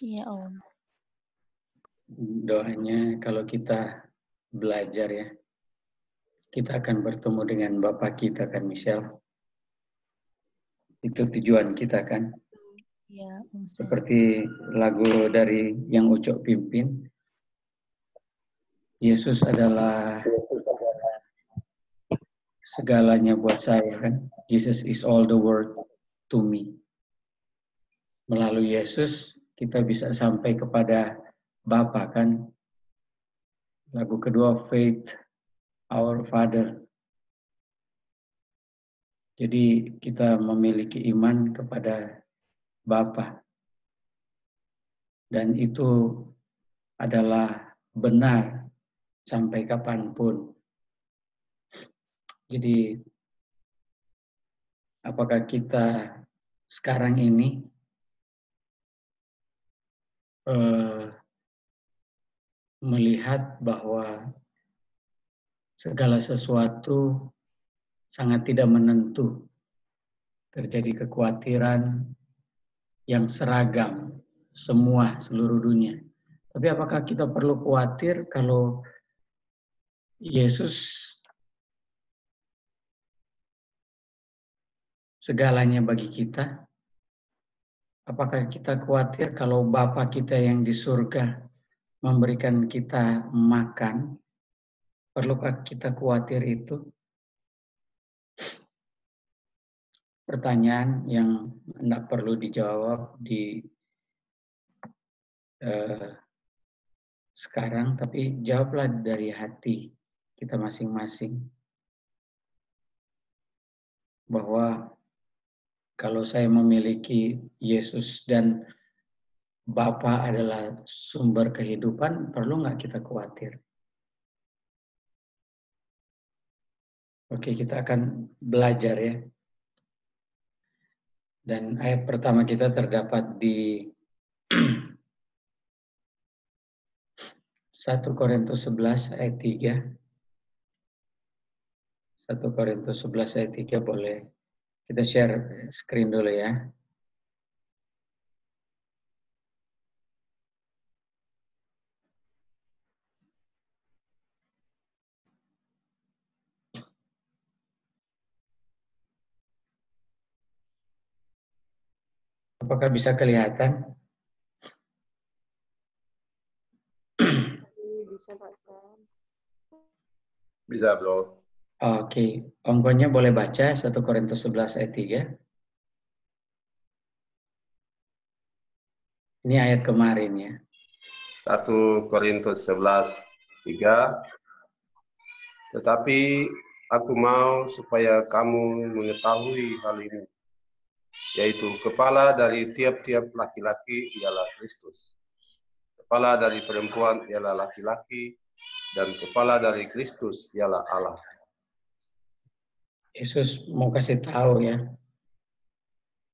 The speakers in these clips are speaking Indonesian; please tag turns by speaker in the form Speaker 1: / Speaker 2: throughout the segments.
Speaker 1: Iya, Om.
Speaker 2: Doanya kalau kita belajar ya, kita akan bertemu dengan Bapak kita kan, Michelle. Itu tujuan kita kan.
Speaker 1: Iya, Om.
Speaker 2: Seperti lagu dari yang Ucok pimpin, Yesus adalah segalanya buat saya kan. Jesus is all the world to me. Melalui Yesus kita bisa sampai kepada Bapa kan. Lagu kedua, Faith Our Father. Jadi kita memiliki iman kepada Bapa. Dan itu adalah benar sampai kapanpun. Jadi apakah kita sekarang ini melihat bahwa segala sesuatu sangat tidak menentu, terjadi kekhawatiran yang seragam semua seluruh dunia. Tapi apakah kita perlu khawatir kalau Yesus segalanya bagi kita? Apakah kita khawatir kalau Bapa kita yang di surga memberikan kita makan? Perlukah kita khawatir itu? Pertanyaan yang tidak perlu dijawab di sekarang, tapi jawablah dari hati kita masing-masing. Bahwa kalau saya memiliki Yesus dan Bapa adalah sumber kehidupan, perlu nggak kita khawatir? Oke, kita akan belajar ya. Dan ayat pertama kita terdapat di 1 Korintus 11 ayat 3. 1 Korintus 11 ayat 3 boleh kita share screen dulu ya. Apakah bisa kelihatan?
Speaker 3: Bisa, Pak Ustaz.
Speaker 4: Bisa, Bro.
Speaker 2: Oke, ongkonya boleh baca 1 Korintus 11 ayat 3. Ini ayat kemarin ya.
Speaker 4: 1 Korintus 11, 3. Tetapi aku mau supaya kamu mengetahui hal ini, yaitu kepala dari tiap-tiap laki-laki ialah Kristus. Kepala dari perempuan ialah laki-laki, dan kepala dari Kristus ialah Allah.
Speaker 2: Yesus mau kasih tahu ya.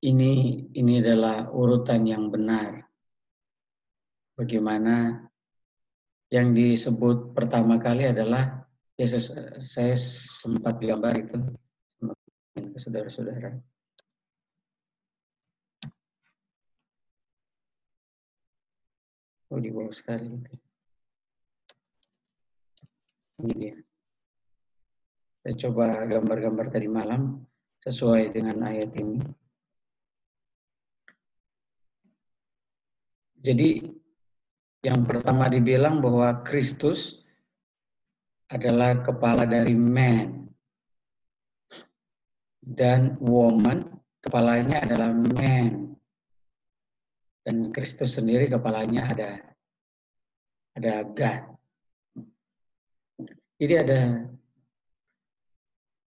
Speaker 2: Ini adalah urutan yang benar. Bagaimana yang disebut pertama kali adalah Yesus. Saya sempat gambar itu ke saudara-saudara. Oh, di bawah sekali itu. Ini dia. Saya coba gambar-gambar tadi malam sesuai dengan ayat ini. Jadi yang pertama dibilang bahwa Kristus adalah kepala dari man dan woman, kepalanya adalah man. Dan Kristus sendiri kepalanya ada God. Jadi ada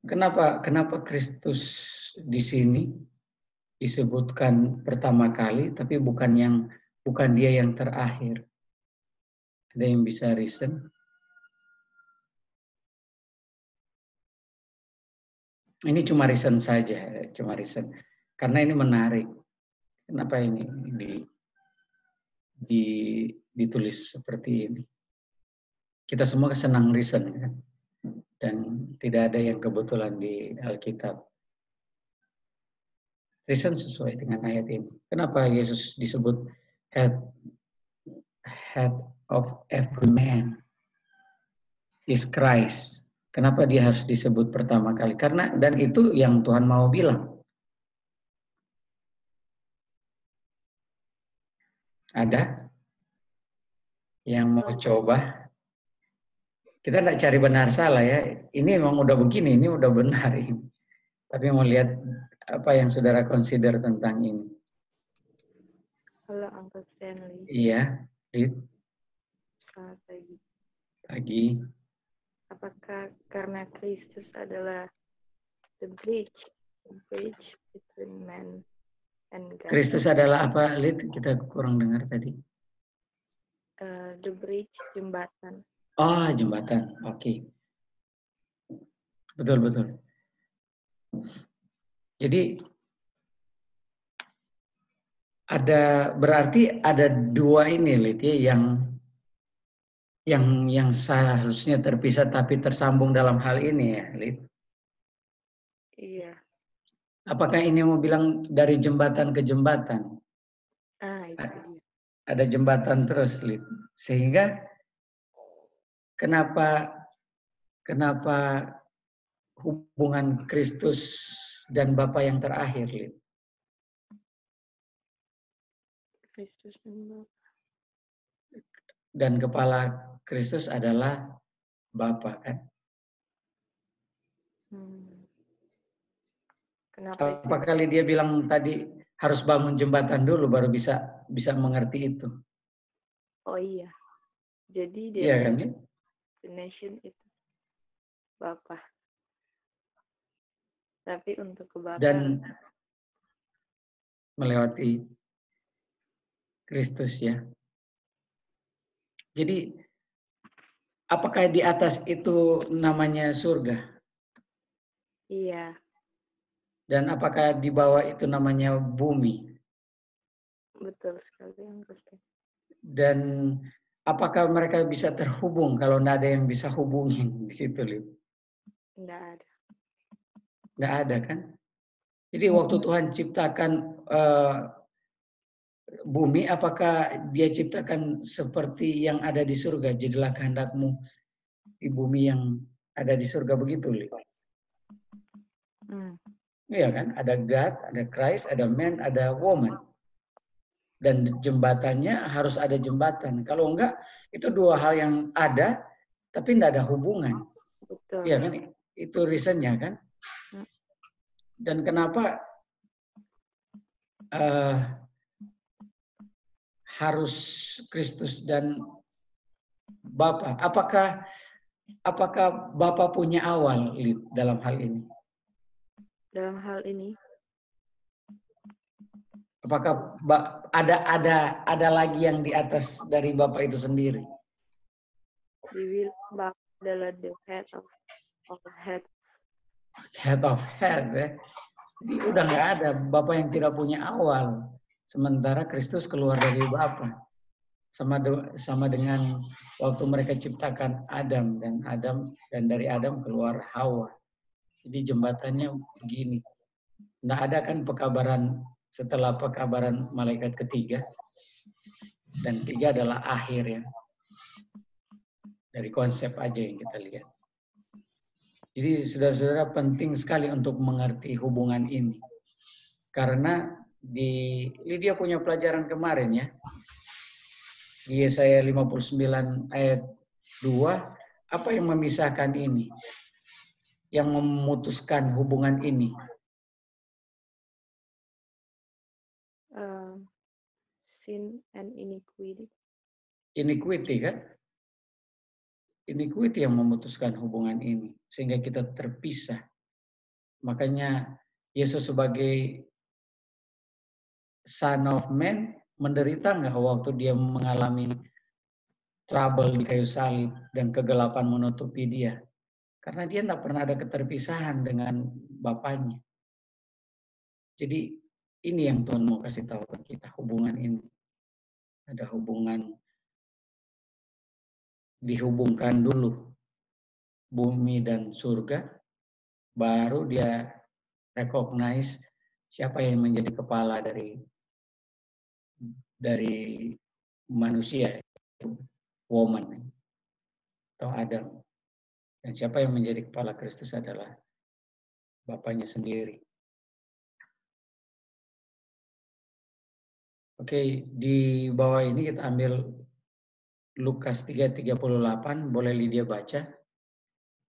Speaker 2: kenapa Kristus di sini disebutkan pertama kali, tapi bukan dia yang terakhir. Ada yang bisa reason? Ini cuma reason saja, cuma reason. Karena ini menarik. Kenapa ini ditulis seperti ini? Kita semua senang reason kan? Dan tidak ada yang kebetulan di Alkitab. Kristen sesuai dengan ayat ini. Kenapa Yesus disebut head of every man is Christ? Kenapa dia harus disebut pertama kali? Karena dan itu yang Tuhan mau bilang. Ada yang mau coba? Kita nggak cari benar salah ya. Ini memang udah begini, ini udah benar ini. Tapi mau lihat apa yang saudara consider tentang ini.
Speaker 3: Halo Uncle Stanley.
Speaker 2: Iya, Rit.
Speaker 3: Selamat pagi.
Speaker 2: Pagi.
Speaker 3: Apakah karena Kristus adalah the bridge between man and God?
Speaker 2: Kristus adalah apa, Lit? Kita kurang dengar tadi.
Speaker 3: The bridge, jembatan.
Speaker 2: Oh, jembatan. Oke. Betul. Jadi berarti ada dua ini, Lit, ya, yang seharusnya terpisah tapi tersambung dalam hal ini ya, Lit.
Speaker 3: Iya.
Speaker 2: Apakah ini mau bilang dari jembatan ke jembatan?
Speaker 3: Itu dia.
Speaker 2: Ada jembatan terus, Lit. Sehingga kenapa hubungan Kristus dan Bapa yang terakhir, Lit?
Speaker 3: Kristus dan Bapa.
Speaker 2: Dan kepala Kristus adalah Bapa, kan?
Speaker 3: Kenapa?
Speaker 2: Apa kali dia bilang tadi harus bangun jembatan dulu baru bisa mengerti itu?
Speaker 3: Oh iya. Jadi
Speaker 2: Iya kan?
Speaker 3: destination itu Bapa. Tapi untuk ke Bapa
Speaker 2: Dan melewati Kristus ya. Jadi apakah di atas itu namanya surga?
Speaker 3: Iya.
Speaker 2: Dan apakah di bawah itu namanya bumi?
Speaker 3: Betul sekali yang pasti.
Speaker 2: Dan apakah mereka bisa terhubung kalau tidak ada yang bisa hubungin di situ, Lip?
Speaker 3: Tidak ada.
Speaker 2: Tidak ada kan? Jadi waktu Tuhan ciptakan bumi, apakah dia ciptakan seperti yang ada di surga? Jadilah kehendakmu di bumi yang ada di surga, begitu, Lip? Iya kan? Ada God, ada Christ, ada man, ada woman. Dan jembatannya harus ada jembatan. Kalau enggak, itu dua hal yang ada, tapi tidak ada hubungan.
Speaker 3: Betul.
Speaker 2: Iya kan? Itu reasonnya kan? Dan kenapa harus Kristus dan Bapa? Apakah Bapa punya awal dalam hal ini?
Speaker 3: Dalam hal ini?
Speaker 2: Apakah ada lagi yang di atas dari Bapa itu sendiri?
Speaker 3: Dibilang Bapa adalah the head of head.
Speaker 2: Head of head ya. Jadi udah nggak ada Bapa yang tidak punya awal. Sementara Kristus keluar dari Bapa. Sama dengan waktu mereka ciptakan Adam dan dari Adam keluar Hawa. Jadi jembatannya begini. Nggak ada kan pekabaran setelah pekabaran malaikat ketiga. Dan 3 adalah akhir ya. Dari konsep aja yang kita lihat. Jadi saudara-saudara penting sekali untuk mengerti hubungan ini. Karena di Lydia punya pelajaran kemarin ya. Di Yesaya 59 ayat 2, apa yang memisahkan ini? Yang memutuskan hubungan ini?
Speaker 3: Sin and iniquity.
Speaker 2: Iniquity kan? Iniquity yang memutuskan hubungan ini. Sehingga kita terpisah. Makanya Yesus sebagai Son of Man menderita nggak waktu dia mengalami trouble di kayu salib dan kegelapan menutupi dia? Karena dia tidak pernah ada keterpisahan dengan Bapaknya. Jadi ini yang Tuhan mau kasih tahu ke kita, hubungan ini. Ada hubungan, dihubungkan dulu bumi dan surga, baru dia recognize siapa yang menjadi kepala dari manusia, woman atau Adam. Dan siapa yang menjadi kepala Kristus adalah Bapaknya sendiri. Oke, di bawah ini kita ambil Lukas 3:38, boleh Lydia baca?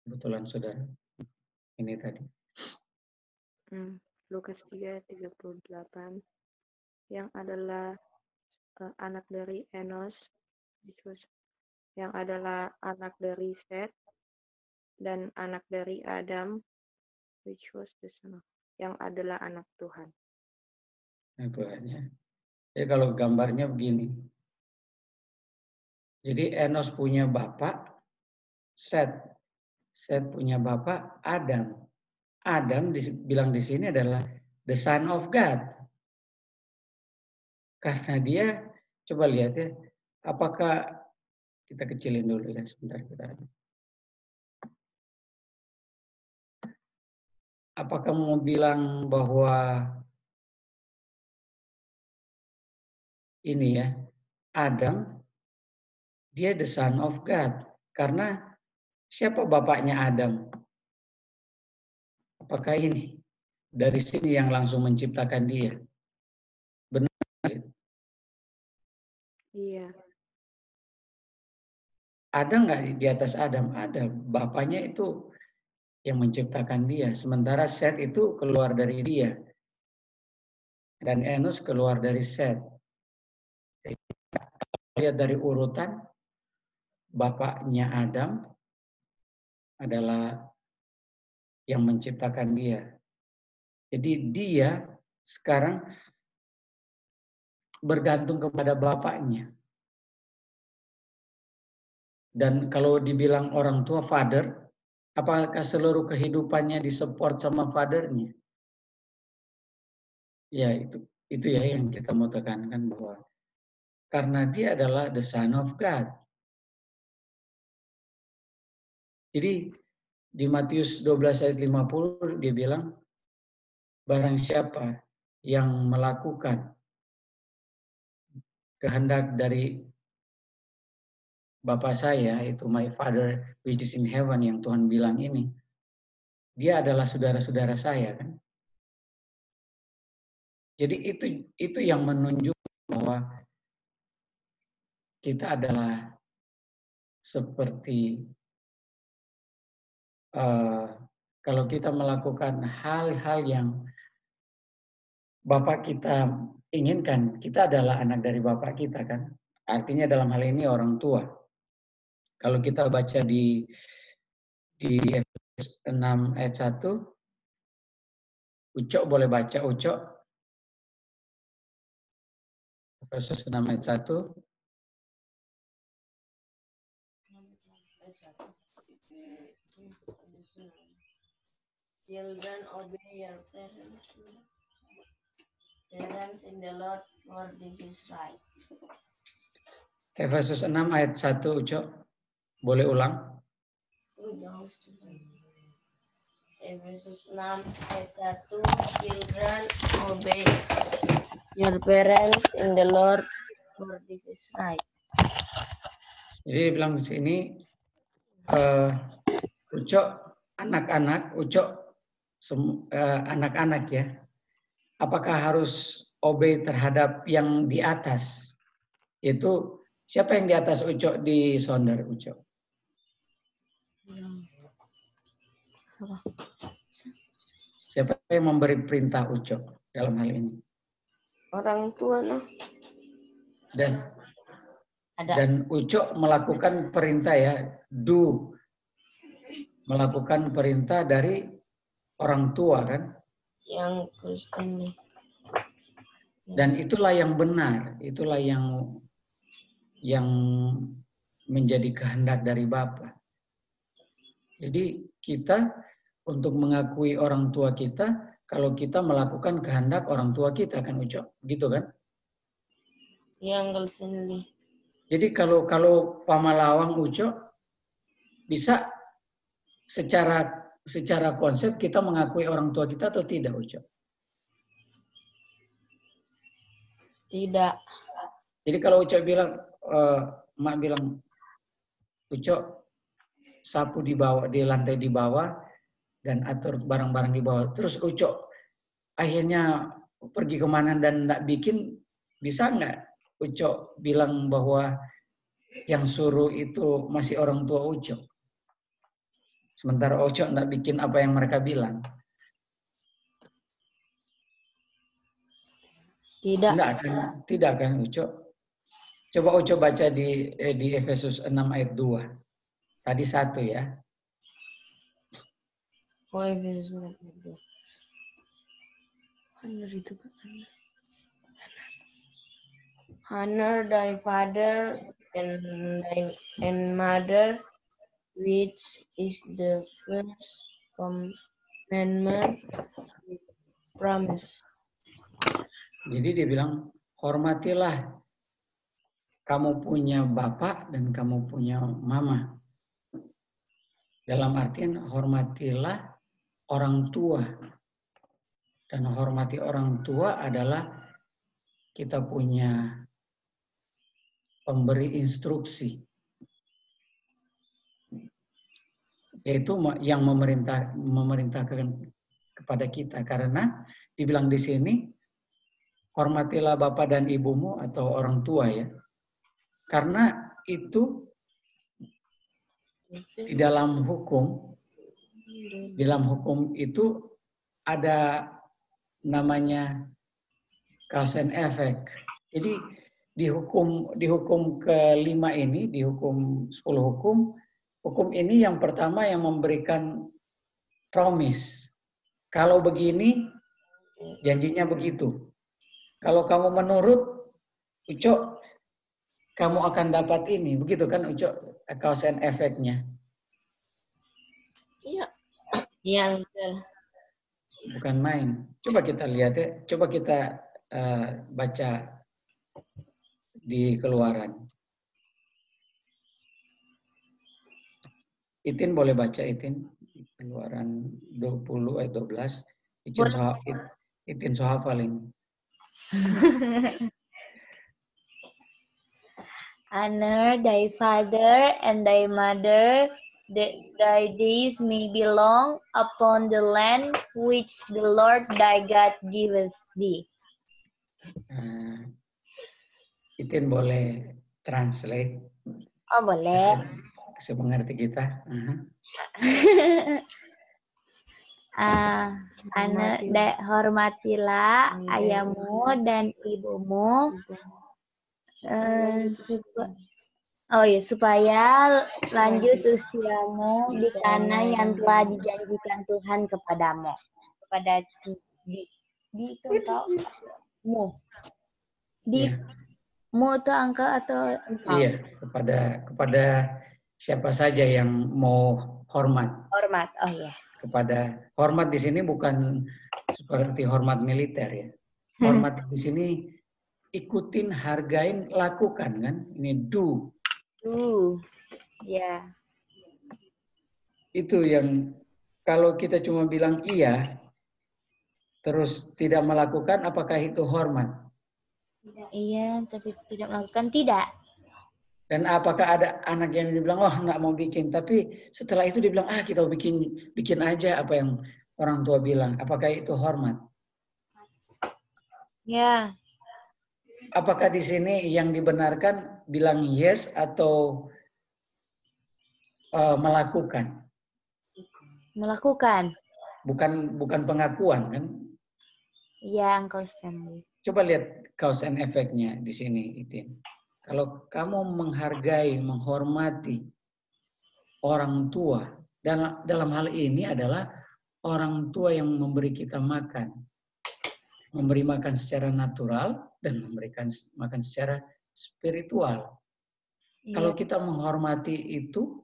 Speaker 2: Kebetulan sudah ini tadi.
Speaker 3: Lukas 3:38 yang adalah anak dari Enos, yang adalah anak dari Set, dan anak dari Adam, which was the son of, yang adalah anak Tuhan.
Speaker 2: Nah, Tuhan ya. Jadi kalau gambarnya begini. Jadi Enos punya bapak, Set. Set punya bapak, Adam. Adam bilang di sini adalah the son of God. Karena dia, coba lihat ya, apakah kita kecilin dulu ya sebentar kita. Apakah mau bilang bahwa ini ya, Adam, dia the son of God. Karena siapa bapaknya Adam? Apakah ini? Dari sini yang langsung menciptakan dia. Benar?
Speaker 3: Iya.
Speaker 2: Ada nggak di atas Adam? Ada. Bapaknya itu yang menciptakan dia. Sementara Set itu keluar dari dia. Dan Enos keluar dari Set. Lihat dari urutan, bapaknya Adam adalah yang menciptakan dia. Jadi dia sekarang bergantung kepada bapaknya. Dan kalau dibilang orang tua, father, apakah seluruh kehidupannya disupport sama fathernya? Ya, itu ya yang kita mau tekankan, bahwa karena dia adalah the son of God. Jadi di Matius 12 ayat 50 dia bilang, barang siapa yang melakukan kehendak dari Bapa saya, itu my Father which is in heaven, yang Tuhan bilang ini, dia adalah saudara-saudara saya kan. Jadi itu yang menunjukkan bahwa kita adalah seperti kalau kita melakukan hal-hal yang Bapak kita inginkan, kita adalah anak dari Bapak kita kan. Artinya dalam hal ini orang tua. Kalau kita baca di Efesus 6 ayat 1, Ucok boleh baca, Ucok. Efesus 6 ayat 1.
Speaker 5: Children, obey your parents in the Lord, for this is right.
Speaker 2: Efesus 6 ayat 1, Ucok. Boleh ulang?
Speaker 5: Efesus 6 ayat 1, children, obey your parents in the Lord, for this is right.
Speaker 2: Jadi bilang di sini, Ucok, anak-anak, Ucok, anak-anak ya, apakah harus obey terhadap yang di atas? Itu siapa yang di atas Ucok di Sonder, Ucok? Siapa yang memberi perintah Ucok dalam hal ini?
Speaker 5: Orang tua, nah.
Speaker 2: Dan Ucok melakukan perintah ya, melakukan perintah dari orang tua kan?
Speaker 5: Yang Kristen.
Speaker 2: Dan itulah yang benar, itulah yang menjadi kehendak dari Bapa. Jadi kita untuk mengakui orang tua kita, kalau kita melakukan kehendak orang tua kita kan, Ucok, gitu kan?
Speaker 5: Yang Kristen.
Speaker 2: Jadi kalau Pamalawang, Ucok, bisa secara konsep kita mengakui orang tua kita atau tidak, Ucok?
Speaker 5: Tidak.
Speaker 2: Jadi kalau Ucok bilang, Mak bilang, Ucok sapu di bawah, di lantai di bawah, dan atur barang-barang di bawah. Terus Ucok akhirnya pergi kemana dan nggak bikin, bisa nggak Ucok bilang bahwa yang suruh itu masih orang tua Ucok? Sementara Ucok nggak bikin apa yang mereka bilang.
Speaker 5: Tidak.
Speaker 2: Tidak kan Ucok? Coba Ucok baca di Efesus 6 ayat 2. Tadi 1 ya.
Speaker 5: Oh, Efesus 6 ayat 2. Honor thy father and mother, which is the first commandment with promise.
Speaker 2: Jadi dia bilang, hormatilah kamu punya bapak dan kamu punya mama. Dalam artian hormatilah orang tua. Dan hormati orang tua adalah kita punya pemberi instruksi. Yaitu yang memerintahkan kepada kita. Karena dibilang di sini, hormatilah bapak dan ibumu atau orang tua ya. Karena itu di dalam hukum itu ada namanya cause and effect. Jadi di hukum kelima ini, di hukum 10 hukum ini yang pertama yang memberikan promise. Kalau begini, janjinya begitu. Kalau kamu menurut, Ucok, kamu akan dapat ini. Begitu kan Ucok, cause and effect-nya.
Speaker 5: Iya. Iya, betul.
Speaker 2: Bukan main. Coba kita lihat ya. Coba kita baca di Keluaran. Itin boleh baca Itin. Keluaran 20 ayat 12. Itin so hafal ini.
Speaker 1: Honor thy father and thy mother, that thy days may be long upon the land which the Lord thy God giveth thee.
Speaker 2: Itin boleh translate.
Speaker 1: Oh, boleh.
Speaker 2: Bisa mengerti kita.
Speaker 1: Hormatilah ayahmu dan ibumu, supaya lanjut usiamu di tanah yang telah dijanjikan Tuhan kepadamu. Kepada mu itu angka atau engkau?
Speaker 2: Iya, kepada siapa saja yang mau hormat.
Speaker 1: Hormat, oh iya.
Speaker 2: Kepada hormat di sini bukan seperti hormat militer ya. Hormat di sini ikutin, hargain, lakukan kan? Ini do.
Speaker 1: Ya.
Speaker 2: Itu yang kalau kita cuma bilang iya, terus tidak melakukan, apakah itu hormat?
Speaker 1: Iya, tapi tidak melakukan, tidak.
Speaker 2: Dan apakah ada anak yang dibilang, oh nggak mau bikin, tapi setelah itu dibilang, kita bikin aja apa yang orang tua bilang. Apakah itu hormat?
Speaker 1: Ya.
Speaker 2: Apakah di sini yang dibenarkan bilang yes atau melakukan?
Speaker 1: Melakukan.
Speaker 2: Bukan pengakuan kan?
Speaker 1: Iya, Uncle Stanley.
Speaker 2: Coba lihat cause and effect-nya di sini, Itin. Kalau kamu menghargai, menghormati orang tua, dan dalam hal ini adalah orang tua yang memberi kita makan. Memberi makan secara natural dan memberikan makan secara spiritual. Iya. Kalau kita menghormati itu,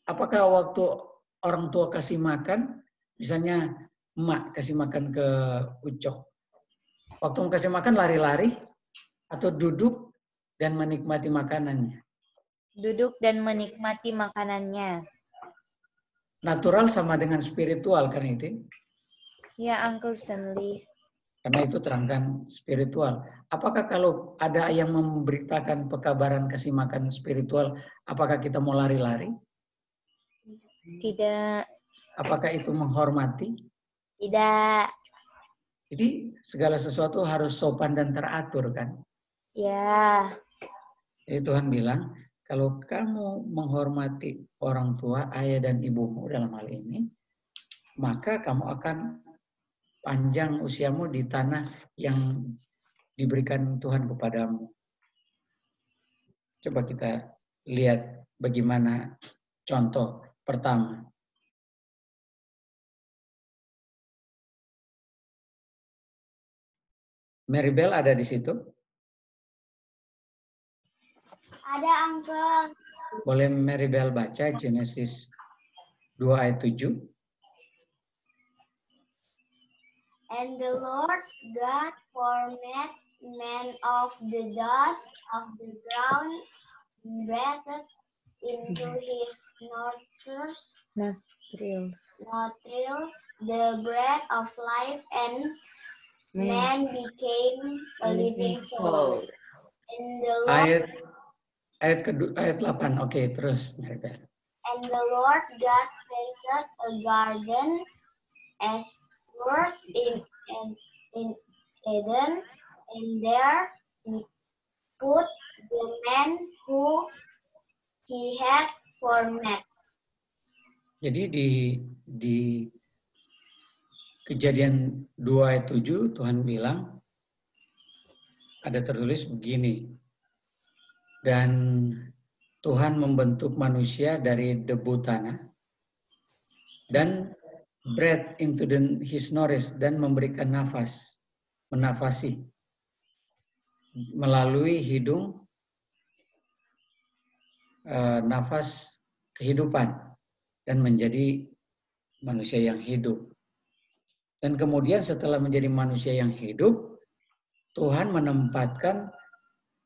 Speaker 2: apakah waktu orang tua kasih makan, misalnya emak kasih makan ke Ucok, waktu mau kasih makan lari-lari atau duduk dan menikmati makanannya?
Speaker 1: Duduk dan menikmati makanannya.
Speaker 2: Natural sama dengan spiritual kan itu?
Speaker 1: Ya, Uncle Stanley.
Speaker 2: Karena itu terangkan spiritual. Apakah kalau ada yang memberitakan pekabaran kasih makan spiritual, apakah kita mau lari-lari?
Speaker 1: Tidak.
Speaker 2: Apakah itu menghormati?
Speaker 1: Tidak.
Speaker 2: Jadi segala sesuatu harus sopan dan teratur kan?
Speaker 1: Ya.
Speaker 2: Jadi Tuhan bilang, kalau kamu menghormati orang tua, ayah dan ibumu dalam hal ini, maka kamu akan panjang usiamu di tanah yang diberikan Tuhan kepadamu. Coba kita lihat bagaimana contoh pertama. Maribel ada di situ?
Speaker 1: Ada, Uncle.
Speaker 2: Boleh Maribel baca Genesis 2 ayat 7?
Speaker 1: And the Lord God formed man of the dust of the ground, breathed into his nostrils the breath of life, and man became a living soul. And the Lord,
Speaker 2: ayat 8. Oke, terus Maribel.
Speaker 1: And the Lord God created a garden as work in Eden, and there he put the man who he had formed.
Speaker 2: Jadi di Kejadian 2 ayat 7 Tuhan bilang ada tertulis begini. Dan Tuhan membentuk manusia dari debu tanah dan breathe into his nostrils dan memberikan nafas, menafasi melalui hidung nafas kehidupan dan menjadi manusia yang hidup. Dan kemudian setelah menjadi manusia yang hidup, Tuhan menempatkan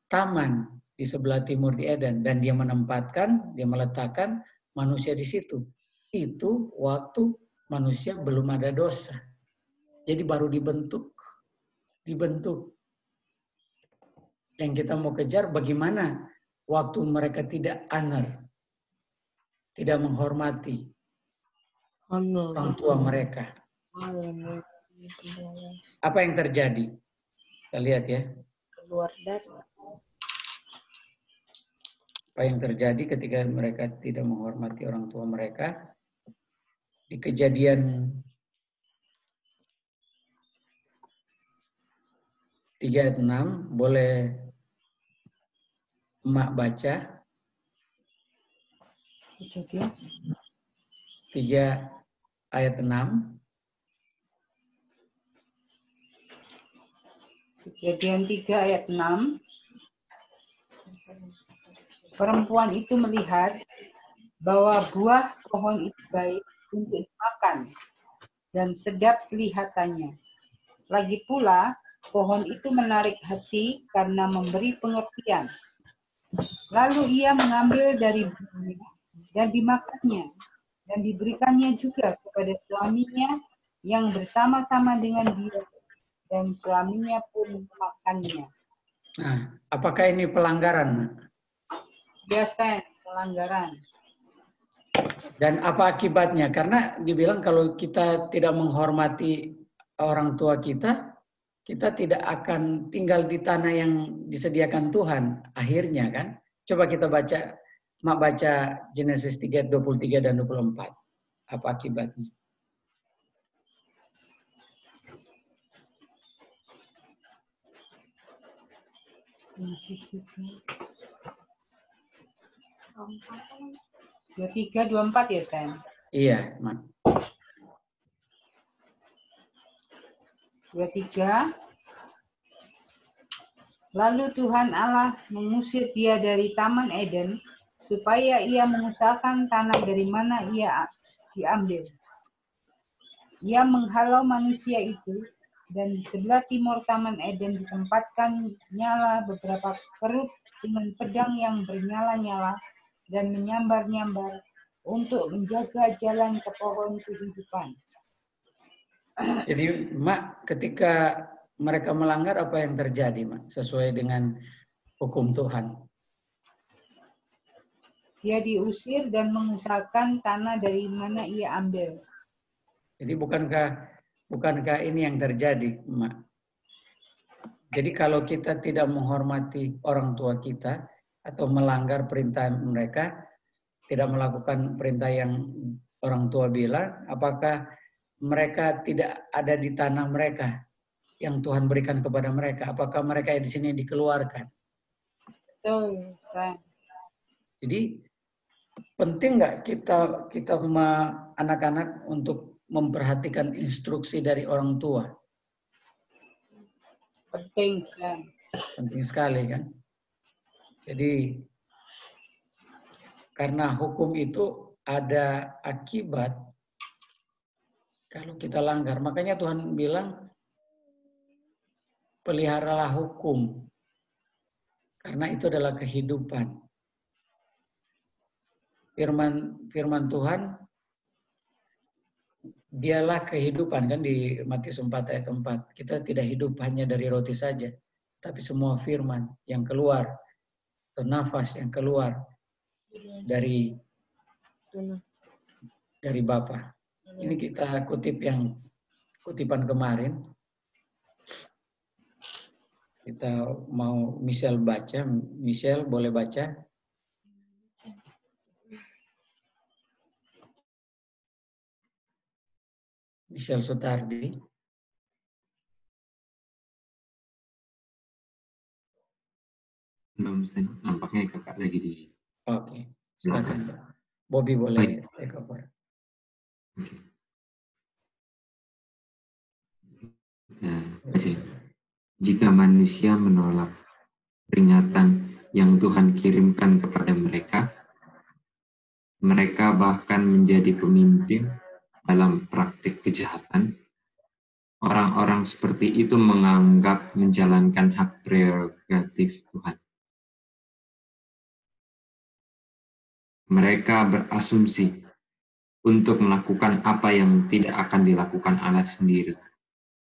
Speaker 2: taman di sebelah timur di Eden dan dia meletakkan manusia di situ. Itu waktu manusia belum ada dosa. Jadi baru dibentuk. Yang kita mau kejar bagaimana waktu mereka tidak honor, tidak menghormati orang tua mereka. Apa yang terjadi? Kita lihat ya.
Speaker 5: Keluar dari.
Speaker 2: Apa yang terjadi ketika mereka tidak menghormati orang tua mereka? Di Kejadian 3 ayat 6, boleh Emak baca? 3 ayat 6.
Speaker 6: Kejadian 3 ayat 6. Perempuan itu melihat bahwa buah pohon itu baik untuk dimakan dan sedap kelihatannya. Lagi pula, pohon itu menarik hati karena memberi pengertian. Lalu ia mengambil dari buahnya dan dimakannya, dan diberikannya juga kepada suaminya yang bersama-sama dengan dia, dan suaminya pun memakannya.
Speaker 2: Nah, apakah ini pelanggaran?
Speaker 6: Biasa pelanggaran.
Speaker 2: Dan apa akibatnya? Karena dibilang kalau kita tidak menghormati orang tua kita, kita tidak akan tinggal di tanah yang disediakan Tuhan. Akhirnya kan. Coba kita baca, Mak baca Genesis 3, 23 dan 24. Apa akibatnya?
Speaker 6: Dua 3, 24 ya, Sen?
Speaker 2: Iya, Mak.
Speaker 6: 23. Lalu Tuhan Allah mengusir dia dari Taman Eden, supaya ia mengusahakan tanah dari mana ia diambil. Ia menghalau manusia itu, dan di sebelah timur Taman Eden ditempatkan nyala beberapa kerut dengan pedang yang bernyala-nyala dan menyambar-nyambar untuk menjaga jalan ke pohon kehidupan.
Speaker 2: Jadi Mak, ketika mereka melanggar, apa yang terjadi, Mak? Sesuai dengan hukum Tuhan.
Speaker 6: Dia diusir dan mengusahakan tanah dari mana ia ambil.
Speaker 2: Jadi bukankah ini yang terjadi, Mak? Jadi kalau kita tidak menghormati orang tua kita atau melanggar perintah mereka, tidak melakukan perintah yang orang tua bilang, apakah mereka tidak ada di tanah mereka yang Tuhan berikan kepada mereka? Apakah mereka di sini dikeluarkan?
Speaker 6: Betul.
Speaker 2: Jadi penting nggak kita anak-anak untuk memperhatikan instruksi dari orang tua?
Speaker 6: Penting sekali.
Speaker 2: Penting sekali kan? Jadi karena hukum itu ada akibat kalau kita langgar. Makanya Tuhan bilang peliharalah hukum. Karena itu adalah kehidupan. Firman Tuhan, dialah kehidupan, kan di Matius 4 ayat 4. Kita tidak hidup hanya dari roti saja, tapi semua firman yang keluar, atau nafas yang keluar dari Bapa. Ini kita kutip yang kutipan kemarin. Kita mau Michelle baca. Michelle boleh baca? Michelle Sutardi.
Speaker 7: Belum, nampaknya kakak lagi di...
Speaker 2: Oke, silakan. Bobby boleh take over.
Speaker 7: Oke. Kasih. Jika manusia menolak peringatan yang Tuhan kirimkan kepada mereka, mereka bahkan menjadi pemimpin dalam praktik kejahatan. Orang-orang seperti itu menganggap menjalankan hak prerogatif Tuhan. Mereka berasumsi untuk melakukan apa yang tidak akan dilakukan Allah sendiri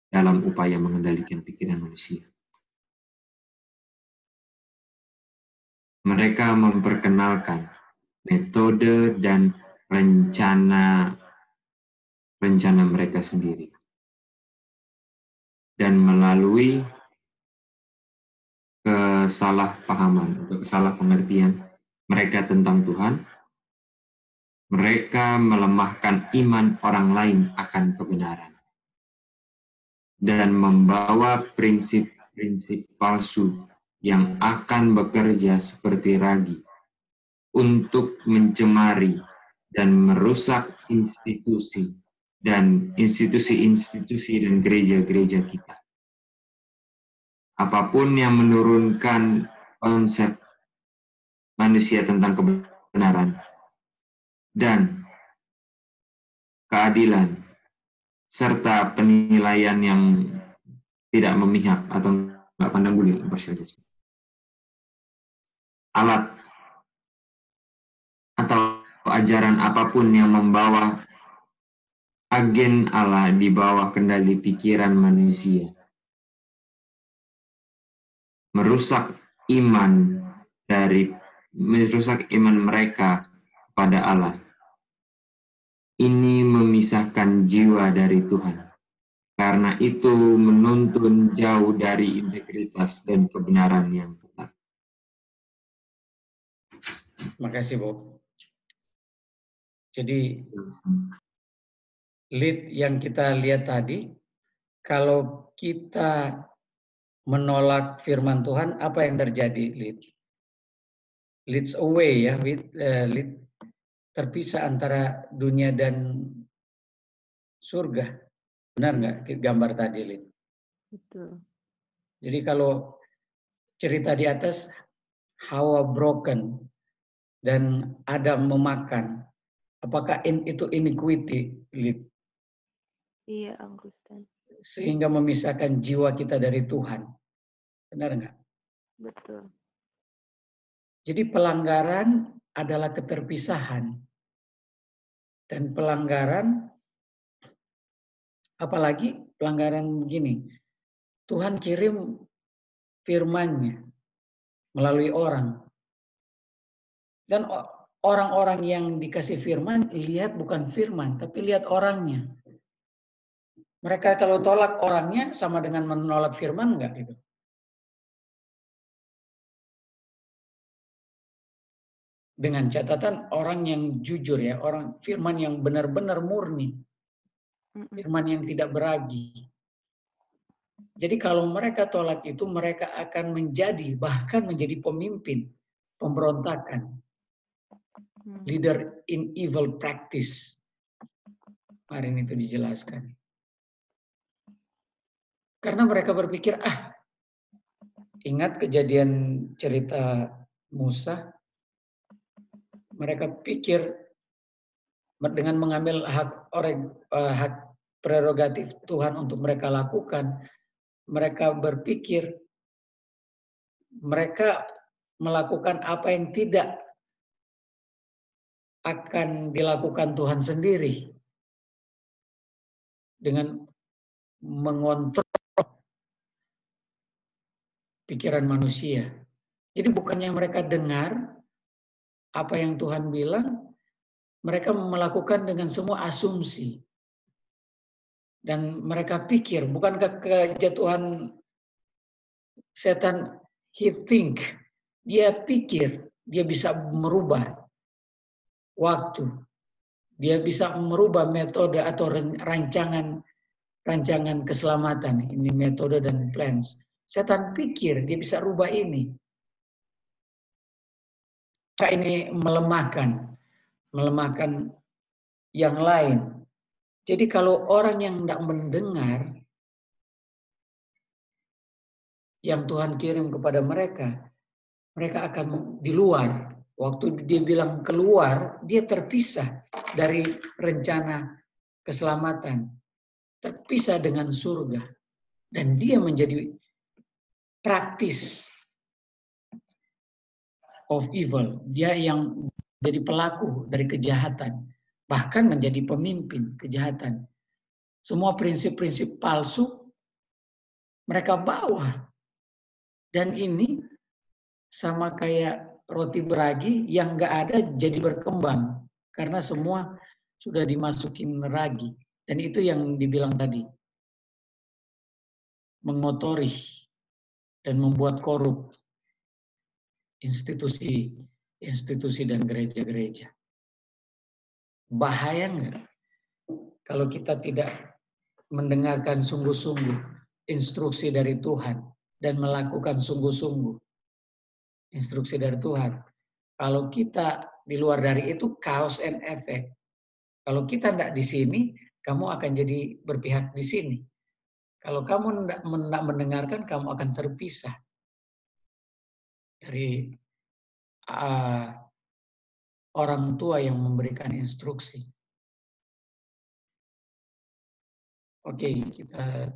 Speaker 7: dalam upaya mengendalikan pikiran manusia. Mereka memperkenalkan metode dan rencana mereka sendiri. Dan melalui kesalahpahaman atau kesalah pengertian mereka tentang Tuhan, mereka melemahkan iman orang lain akan kebenaran dan membawa prinsip-prinsip palsu yang akan bekerja seperti ragi untuk mencemari dan merusak institusi dan gereja-gereja kita. Apapun yang menurunkan konsep manusia tentang kebenaran dan keadilan serta penilaian yang tidak memihak atau tidak pandang bulu, alat atau ajaran apapun yang membawa agen Allah di bawah kendali pikiran manusia, merusak iman mereka pada Allah. Ini memisahkan jiwa dari Tuhan. Karena itu menuntun jauh dari integritas dan kebenaran yang tetap.
Speaker 2: Makasih, Bob. Jadi lead yang kita lihat tadi, kalau kita menolak firman Tuhan, apa yang terjadi, lead? Leads away, ya, lead terpisah antara dunia dan surga. Benar nggak gambar tadi, Lid?
Speaker 3: Betul.
Speaker 2: Jadi kalau cerita di atas, Hawa broken dan Adam memakan. Apakah itu iniquity, Lid?
Speaker 3: Iya, Augustin.
Speaker 2: Sehingga memisahkan jiwa kita dari Tuhan. Benar nggak?
Speaker 3: Betul.
Speaker 2: Jadi pelanggaran adalah keterpisahan. Dan pelanggaran, apalagi pelanggaran begini, Tuhan kirim firman-Nya melalui orang. Dan orang-orang yang dikasih firman, lihat bukan firman, tapi lihat orangnya. Mereka kalau tolak orangnya sama dengan menolak firman enggak gitu? Dengan catatan orang yang jujur ya, orang firman yang benar-benar murni. Firman yang tidak beragi. Jadi kalau mereka tolak itu, mereka akan bahkan menjadi pemimpin pemberontakan. Leader in evil practice. Kemarin itu dijelaskan. Karena mereka berpikir, ingat kejadian cerita Musa, mereka pikir dengan mengambil hak prerogatif Tuhan untuk mereka lakukan, mereka berpikir mereka melakukan apa yang tidak akan dilakukan Tuhan sendiri dengan mengontrol pikiran manusia. Jadi bukannya mereka dengar apa yang Tuhan bilang, mereka melakukan dengan semua asumsi. Dan mereka pikir, bukankah kejatuhan setan, he think, dia pikir, dia bisa merubah waktu, dia bisa merubah metode atau rancangan keselamatan, ini metode dan plans. Setan pikir dia bisa rubah ini. Ini melemahkan yang lain. Jadi kalau orang yang tidak mendengar yang Tuhan kirim kepada mereka, mereka akan di luar. Waktu dia bilang keluar, dia terpisah dari rencana keselamatan. Terpisah dengan surga. Dan dia menjadi praktis of evil. Dia yang jadi pelaku dari kejahatan. Bahkan menjadi pemimpin kejahatan. Semua prinsip-prinsip palsu mereka bawa. Dan ini sama kayak roti beragi yang nggak ada jadi berkembang. Karena semua sudah dimasukin ragi. Dan itu yang dibilang tadi. Mengotori dan membuat korup institusi dan gereja-gereja. Bahaya nggak kalau kita tidak mendengarkan sungguh-sungguh instruksi dari Tuhan dan melakukan sungguh-sungguh instruksi dari Tuhan. Kalau kita di luar dari itu, cause and effect. Kalau kita tidak di sini, kamu akan jadi berpihak di sini. Kalau kamu tidak mendengarkan, kamu akan terpisah dari orang tua yang memberikan instruksi. Oke, kita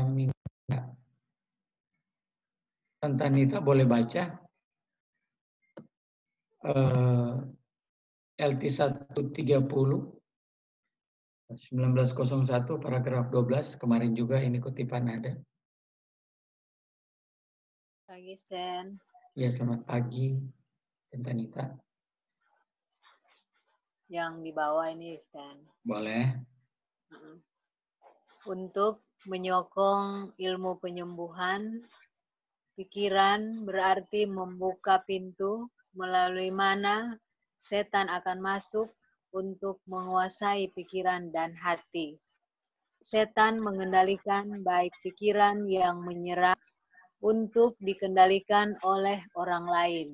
Speaker 2: minta Tante Anita boleh baca LT 130 1901 paragraf 12, kemarin juga ini kutipan ada.
Speaker 1: Pagi, Stan.
Speaker 2: Ya, selamat pagi, Tante Anita.
Speaker 1: Yang di bawah ini, Stan.
Speaker 2: Boleh.
Speaker 1: Untuk menyokong ilmu penyembuhan, pikiran berarti membuka pintu melalui mana setan akan masuk untuk menguasai pikiran dan hati. Setan mengendalikan baik pikiran yang menyerang untuk dikendalikan oleh orang lain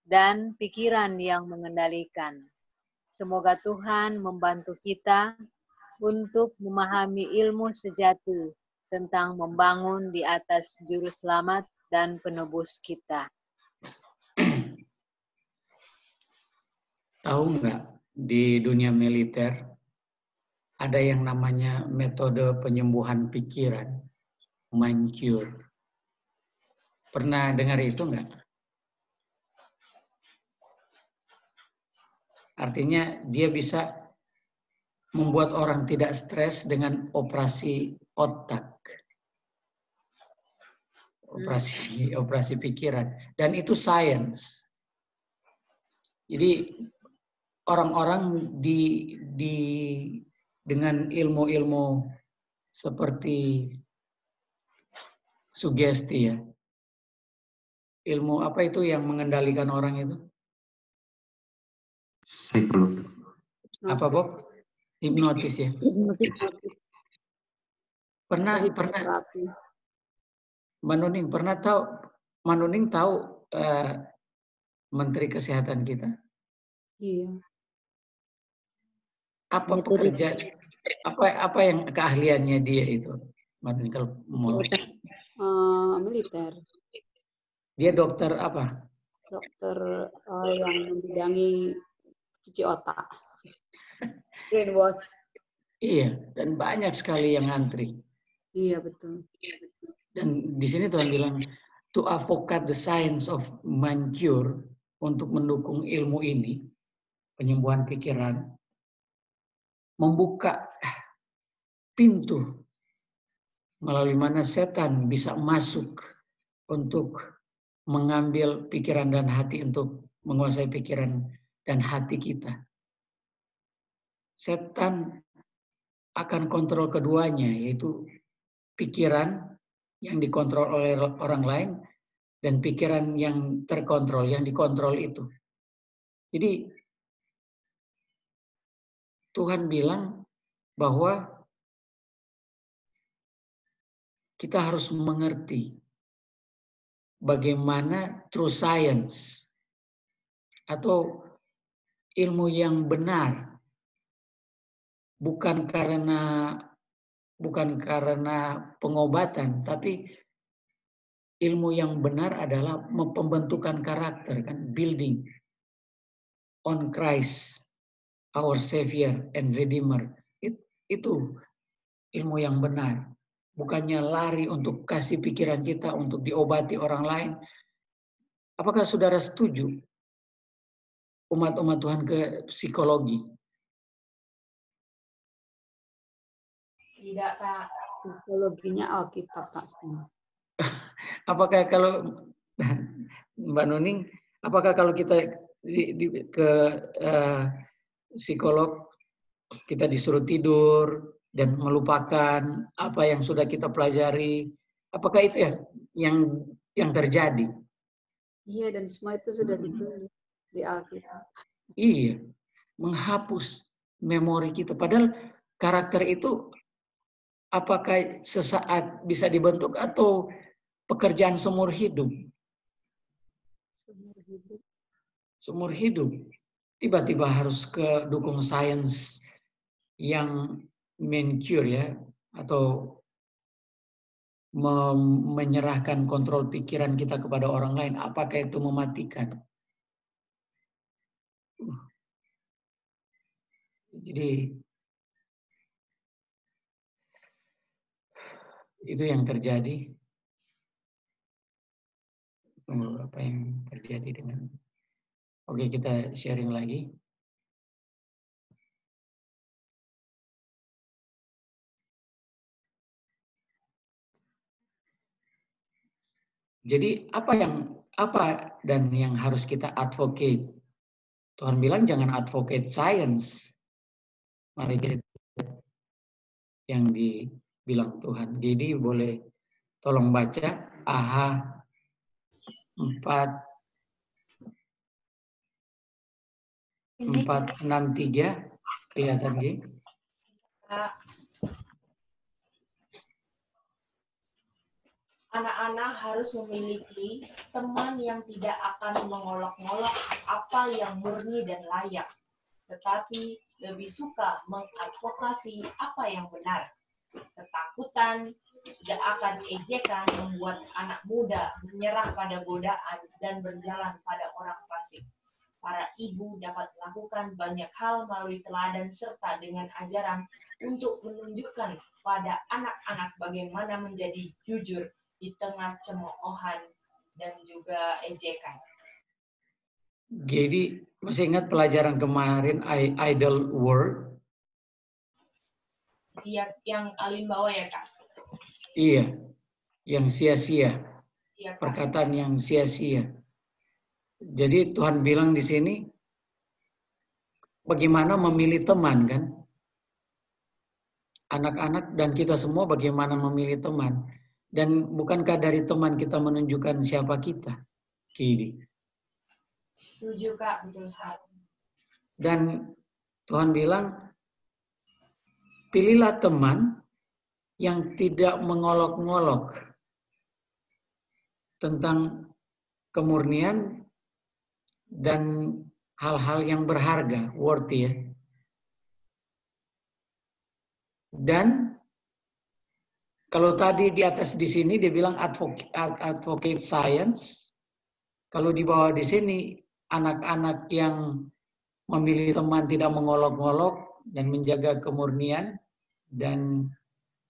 Speaker 1: dan pikiran yang mengendalikan. Semoga Tuhan membantu kita untuk memahami ilmu sejati tentang membangun di atas juru selamat dan penebus kita.
Speaker 2: Tahu nggak, di dunia militer ada yang namanya metode penyembuhan pikiran, mind cure. Pernah dengar itu nggak? Artinya dia bisa membuat orang tidak stres dengan operasi otak, operasi pikiran, dan itu sains. Jadi orang-orang dengan ilmu-ilmu seperti sugesti ya, ilmu apa itu yang mengendalikan orang itu?
Speaker 7: Psikologi.
Speaker 2: Apa Bob? Hipnotis ya. Pernah Manuning tahu Menteri Kesehatan kita?
Speaker 6: Iya.
Speaker 2: Apa pekerjaan? Apa yang keahliannya dia itu? Manuning kalau mau.
Speaker 6: Militer.
Speaker 2: Dia dokter apa?
Speaker 6: Dokter yang membidangi cuci otak.
Speaker 3: Brainwash.
Speaker 2: Iya, dan banyak sekali yang ngantri.
Speaker 6: Iya, betul.
Speaker 2: Dan di sini Tuhan bilang, to advocate the science of mind cure, untuk mendukung ilmu ini, penyembuhan pikiran, membuka pintu melalui mana setan bisa masuk untuk mengambil pikiran dan hati, untuk menguasai pikiran dan hati kita. Setan akan kontrol keduanya, yaitu pikiran yang dikontrol oleh orang lain dan pikiran yang terkontrol, yang dikontrol itu. Jadi Tuhan bilang bahwa kita harus mengerti bagaimana true science atau ilmu yang benar, bukan karena pengobatan, tapi ilmu yang benar adalah pembentukan karakter, kan, building on Christ, our Savior and Redeemer. Itu ilmu yang benar. Bukannya lari untuk kasih pikiran kita untuk diobati orang lain. Apakah saudara setuju umat-umat Tuhan ke psikologi?
Speaker 5: Tidak, Pak.
Speaker 6: Psikologinya Alkitab, Pak.
Speaker 2: Apakah kalau Mbak Nuning, apakah kalau kita ke psikolog, kita disuruh tidur dan melupakan apa yang sudah kita pelajari, apakah itu ya yang terjadi?
Speaker 6: Iya, dan semua itu sudah ditulis di Alkitab.
Speaker 2: Iya, menghapus memori kita. Padahal karakter itu apakah sesaat bisa dibentuk atau pekerjaan seumur hidup? Seumur hidup. Tiba-tiba harus ke dukung sains yang mencure ya, atau menyerahkan kontrol pikiran kita kepada orang lain. Apakah itu mematikan? Jadi itu yang terjadi. Apa yang terjadi dengan... Oke, kita sharing lagi. Jadi apa dan yang harus kita advocate? Tuhan bilang jangan advocate science. Mari kita yang dibilang Tuhan. Jadi boleh tolong baca AH 463, kelihatan G?
Speaker 5: Anak-anak harus memiliki teman yang tidak akan mengolok-ngolok apa yang murni dan layak, tetapi lebih suka mengadvokasi apa yang benar. Ketakutan, tidak akan ejekan membuat anak muda menyerah pada godaan dan berjalan pada orang fasik. Para ibu dapat melakukan banyak hal melalui teladan serta dengan ajaran untuk menunjukkan pada anak-anak bagaimana menjadi jujur di tengah cemoohan dan juga ejekan.
Speaker 2: Jadi masih ingat pelajaran kemarin idle word?
Speaker 5: Iya, yang Alin bawa ya, Kak?
Speaker 2: Iya, yang sia-sia.
Speaker 5: Iya, Kak.
Speaker 2: Perkataan yang sia-sia. Jadi Tuhan bilang di sini, bagaimana memilih teman kan? Anak-anak dan kita semua bagaimana memilih teman. Dan bukankah dari teman kita menunjukkan siapa kita? Kini.
Speaker 5: Setuju, Kak. Betul sekali.
Speaker 2: Dan Tuhan bilang, pilihlah teman yang tidak mengolok-ngolok tentang kemurnian dan hal-hal yang berharga, worthy ya. Dan kalau tadi di atas di sini dia bilang advocate science, kalau di bawah di sini anak-anak yang memilih teman tidak mengolok-ngolok dan menjaga kemurnian dan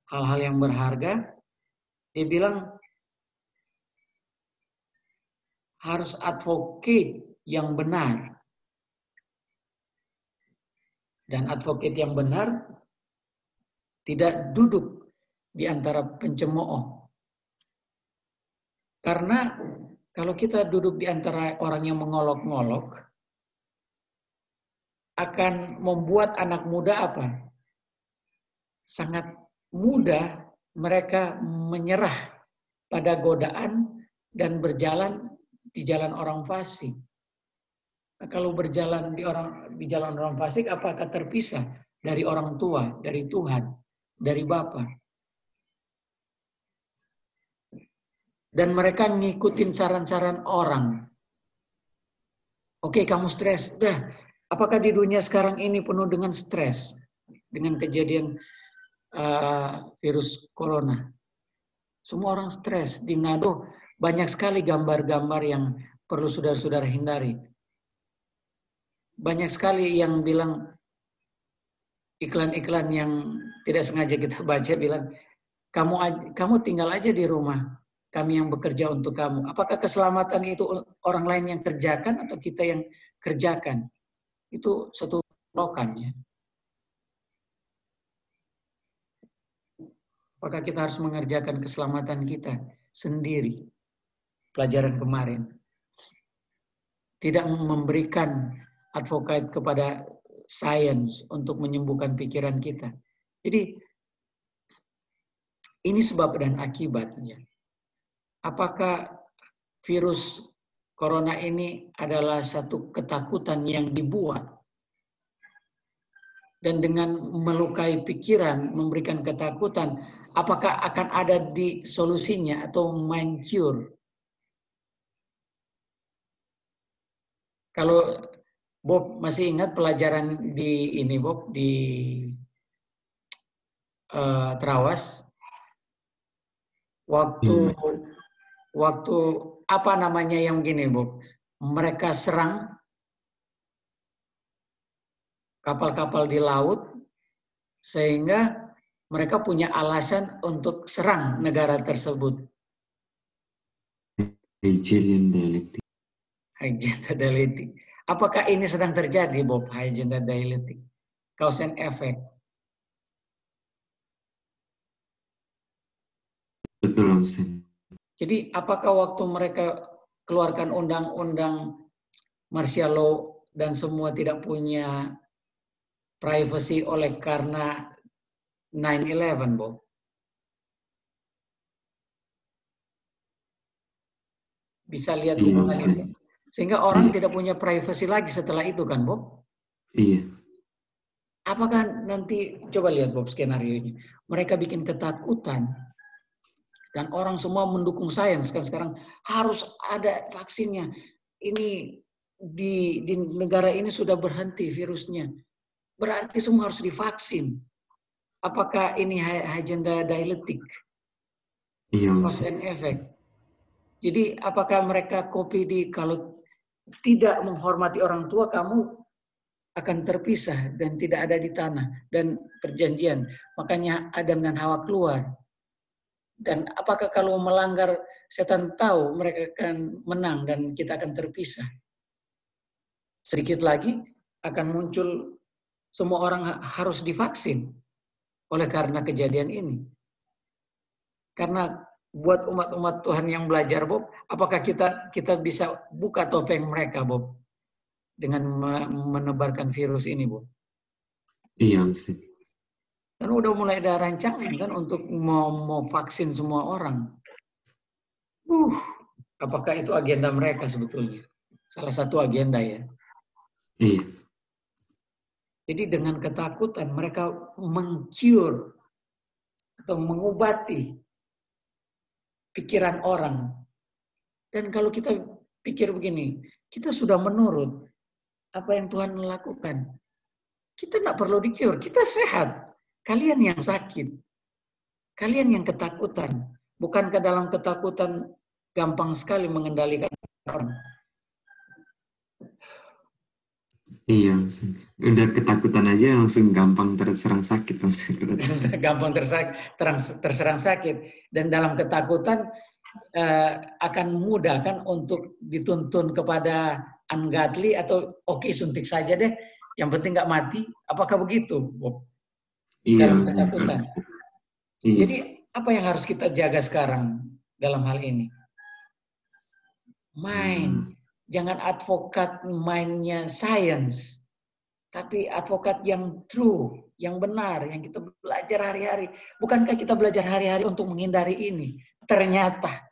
Speaker 2: hal-hal yang berharga, dia bilang harus advocate yang benar. Dan advocate yang benar tidak duduk di antara pencemooh. Karena kalau kita duduk di antara orang yang mengolok-ngolok, akan membuat anak muda apa? Sangat mudah mereka menyerah pada godaan dan berjalan di jalan orang fasik. Nah, kalau berjalan di jalan orang fasik, apakah terpisah dari orang tua, dari Tuhan, dari Bapa? Dan mereka ngikutin saran-saran orang. Oke, kamu stres. Udah, apakah di dunia sekarang ini penuh dengan stres? Dengan kejadian virus corona. Semua orang stres. Di Manado banyak sekali gambar-gambar yang perlu saudara-saudara hindari. Banyak sekali yang bilang, iklan-iklan yang tidak sengaja kita baca bilang, kamu tinggal aja di rumah, kami yang bekerja untuk kamu. Apakah keselamatan itu orang lain yang kerjakan atau kita yang kerjakan? Itu satu lokan ya. Apakah kita harus mengerjakan keselamatan kita sendiri? Pelajaran kemarin. Tidak memberikan advokat kepada sains untuk menyembuhkan pikiran kita. Jadi, ini sebab dan akibatnya. Apakah virus corona ini adalah satu ketakutan yang dibuat? Dan dengan melukai pikiran, memberikan ketakutan, apakah akan ada di solusinya atau mind cure? Kalau Bob masih ingat pelajaran di ini Bob di Trawas, waktu apa namanya yang gini Bob, mereka serang kapal-kapal di laut sehingga mereka punya alasan untuk serang negara tersebut.
Speaker 7: Hegelian dialektik.
Speaker 2: Hegelian dialektik. Apakah ini sedang terjadi, Bob? Hegelian dialektik, cause and effect.
Speaker 7: Betul, Ustaz.
Speaker 2: Jadi, apakah waktu mereka keluarkan undang-undang martial law dan semua tidak punya privacy oleh karena 9/11, Bob? Bisa lihat hubungan itu. Sehingga orang tidak punya privacy lagi setelah itu kan, Bob?
Speaker 7: Iya.
Speaker 2: Apakah nanti, coba lihat Bob skenario ini. Mereka bikin ketakutan. Dan orang semua mendukung sains. Kan sekarang harus ada vaksinnya. Ini di negara ini sudah berhenti virusnya. Berarti semua harus divaksin. Apakah ini agenda dialektik?
Speaker 7: Iya.
Speaker 2: Cause and effect. Jadi apakah mereka copy kalau tidak menghormati orang tua, kamu akan terpisah dan tidak ada di tanah dan perjanjian. Makanya Adam dan Hawa keluar. Dan apakah kalau melanggar, setan tahu mereka akan menang dan kita akan terpisah. Sedikit lagi akan muncul semua orang harus divaksin. oleh karena kejadian ini. Karena buat umat-umat Tuhan yang belajar, Bob, apakah kita bisa buka topeng mereka, Bob, dengan menebarkan virus ini, Bob?
Speaker 7: Iya, Ustaz.
Speaker 2: Kan udah mulai ada rancangan kan untuk mau vaksin semua orang. Apakah itu agenda mereka sebetulnya? Salah satu agenda ya.
Speaker 7: Iya.
Speaker 2: Jadi dengan ketakutan mereka meng-cure atau mengobati pikiran orang. Dan kalau kita pikir begini, kita sudah menurut apa yang Tuhan lakukan. Kita tidak perlu di-cure, kita sehat. Kalian yang sakit. Kalian yang ketakutan. Bukankah dalam ketakutan gampang sekali mengendalikan orang?
Speaker 7: Iya, Ustaz. Udah ketakutan aja langsung gampang terserang sakit.
Speaker 2: Gampang terserang sakit. Dan dalam ketakutan akan mudah kan untuk dituntun kepada ungodly atau oke, suntik saja deh, yang penting nggak mati. Apakah begitu, Bob?
Speaker 7: Iya.
Speaker 2: Dalam ketakutan.
Speaker 7: Iya.
Speaker 2: Jadi apa yang harus kita jaga sekarang dalam hal ini? Mind. Jangan advokat mindnya science, tapi advokat yang true, yang benar, yang kita belajar hari-hari. Bukankah kita belajar hari-hari untuk menghindari ini? Ternyata,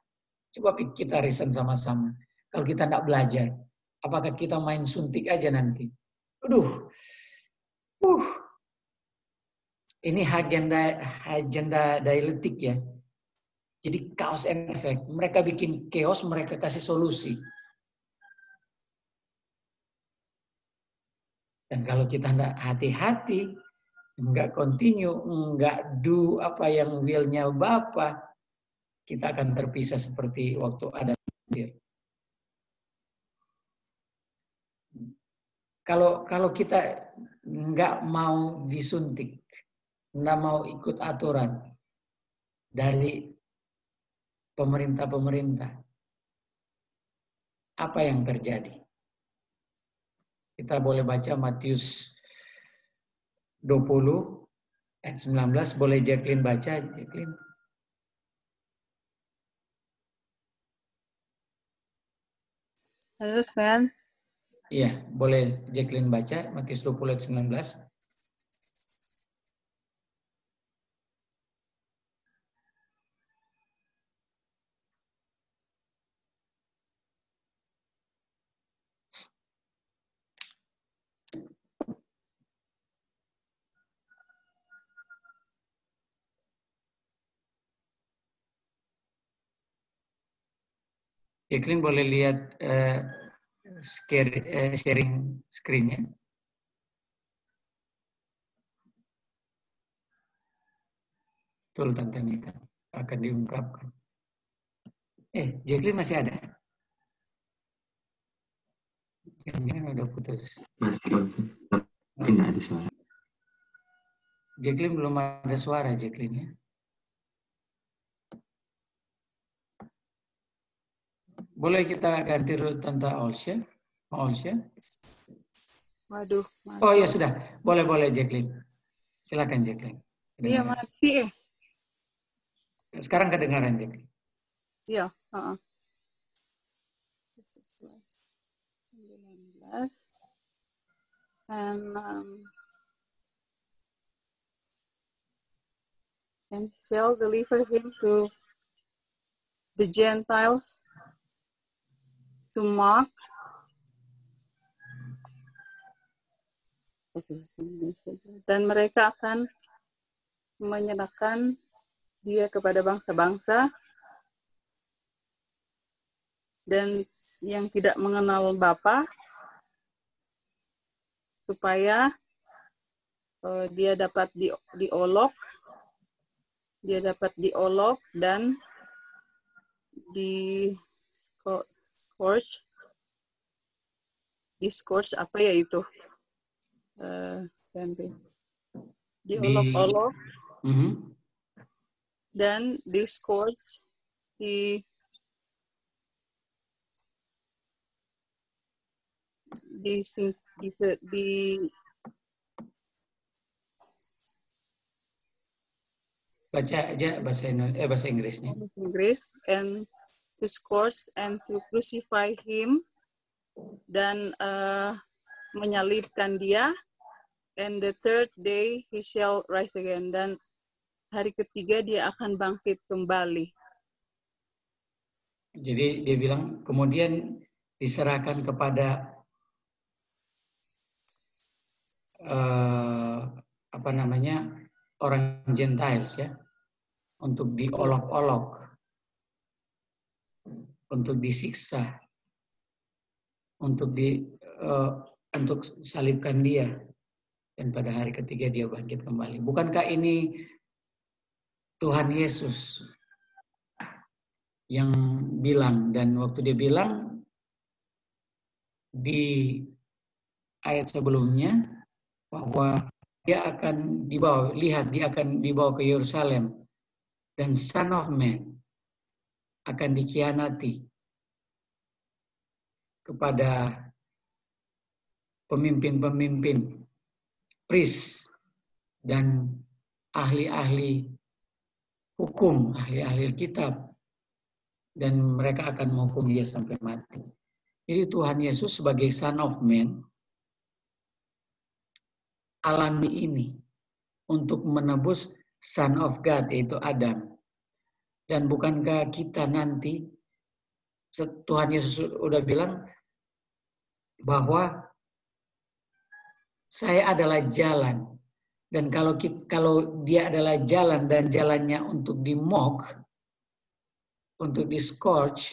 Speaker 2: coba kita reason sama-sama. Kalau kita tidak belajar, apakah kita main suntik aja nanti? Ini agenda dialektik ya. Jadi cause and effect. Mereka bikin chaos, mereka kasih solusi. Dan kalau kita tidak hati-hati, nggak continue, nggak do apa yang will-nya Bapa, kita akan terpisah seperti waktu ada Mesir. Kalau kita nggak mau disuntik, nggak mau ikut aturan dari pemerintah, apa yang terjadi? Kita boleh baca Matius 20 ayat 19. Boleh Jacqueline baca, Jacqueline?
Speaker 8: Halo, Sven.
Speaker 2: Iya, boleh Jacqueline baca Matius 20 ayat 19. Jacqueline boleh lihat sharing screen-nya. Betul, Tante Nita. Akan diungkapkan. Jacqueline masih ada? Jangan udah putus.
Speaker 7: Masih, tapi nggak ada suara.
Speaker 2: Jacqueline belum ada suara, Jacqueline ya. Boleh kita ganti Tante Olsya? Olsya?
Speaker 8: Waduh.
Speaker 2: Oh ya sudah, boleh Jacqueline. Silakan Jacqueline.
Speaker 8: Iya, mati.
Speaker 2: Sekarang kedengaran Jacqueline.
Speaker 8: Iya. 19. And shall deliver him to the Gentiles to mock. Dan mereka akan menyerahkan dia kepada bangsa-bangsa dan yang tidak mengenal Bapa, supaya dia dapat diolok dan discourse apa ya itu? Diolok-olok dan discourse
Speaker 2: Baca aja bahasa Inggrisnya.
Speaker 8: Inggris, and to scourge and to crucify him, dan menyalibkan dia, and the third day he shall rise again, dan hari ketiga dia akan bangkit kembali.
Speaker 2: Jadi dia bilang kemudian diserahkan kepada orang Gentiles ya, untuk diolok-olok, untuk disiksa, untuk salibkan dia, dan pada hari ketiga dia bangkit kembali. Bukankah ini Tuhan Yesus yang bilang, dan waktu dia bilang di ayat sebelumnya bahwa dia akan dibawa, lihat dia akan dibawa ke Yerusalem dan Son of Man akan dikhianati kepada pemimpin-pemimpin, priest dan ahli-ahli hukum, ahli-ahli kitab, dan mereka akan menghukum dia sampai mati. Jadi Tuhan Yesus sebagai Son of Man alami ini untuk menebus Son of God, yaitu Adam. Dan bukankah kita nanti, Tuhan Yesus sudah bilang bahwa saya adalah jalan. Dan kalau dia adalah jalan dan jalannya untuk di-mock, untuk di-scourge,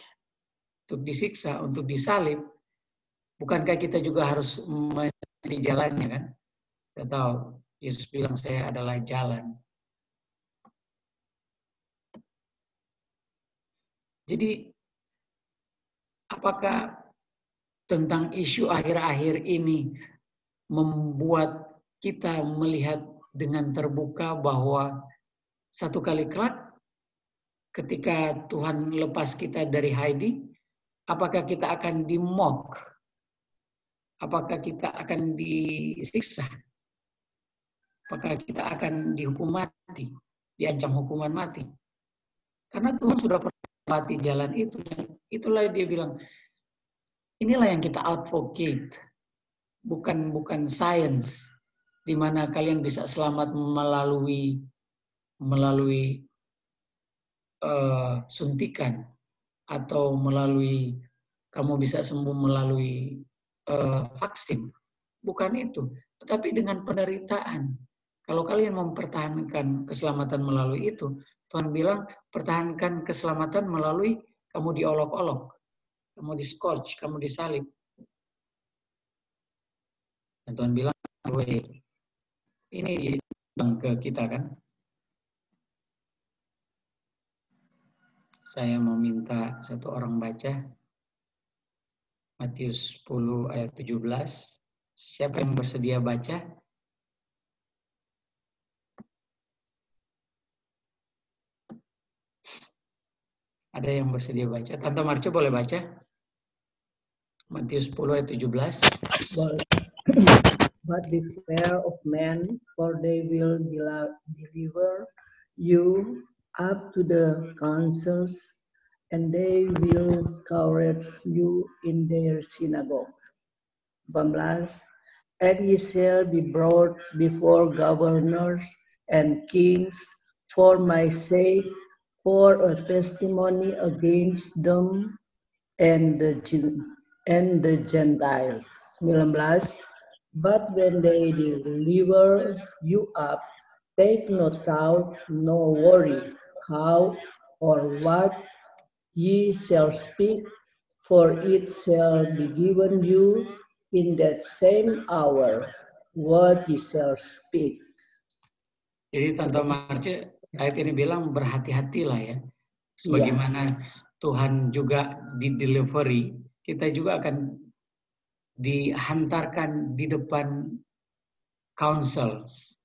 Speaker 2: untuk disiksa, untuk disalib, bukankah kita juga harus menjadi jalannya kan? Kita tahu Yesus bilang saya adalah jalan. Jadi apakah tentang isu akhir-akhir ini membuat kita melihat dengan terbuka bahwa satu kali kelak ketika Tuhan lepas kita dari Heidi, apakah kita akan di-mock? Apakah kita akan disiksa? Apakah kita akan dihukum mati, diancam hukuman mati? Karena Tuhan sudah pernah mati jalan itu, dan itulah dia bilang, inilah yang kita advocate, bukan science, di mana kalian bisa selamat melalui suntikan, atau kamu bisa sembuh melalui vaksin. Bukan itu, tetapi dengan penderitaan. Kalau kalian mempertahankan keselamatan melalui itu, Tuhan bilang pertahankan keselamatan melalui kamu diolok-olok, kamu di-scourge, kamu disalib. Dan Tuhan bilang, ini bilang ke kita kan. Saya mau minta satu orang baca Matius 10 ayat 17. Siapa yang bersedia baca? Ada yang bersedia baca? Tante Marco boleh baca? Matius 10 ayat 17.
Speaker 9: But beware of men, for they will deliver you up to the councils, and they will scourge you in their synagogue. 18. And ye shall be brought before governors and kings for my sake, for a testimony against them and the Gentiles. 19. But when they deliver you up, take no thought, no worry, how or what ye shall speak, for it shall be given you in that same hour what ye shall speak.
Speaker 2: Jadi Tante Marce ayat ini bilang berhati-hatilah ya. Sebagaimana Tuhan juga di delivery, kita juga akan dihantarkan di depan councils.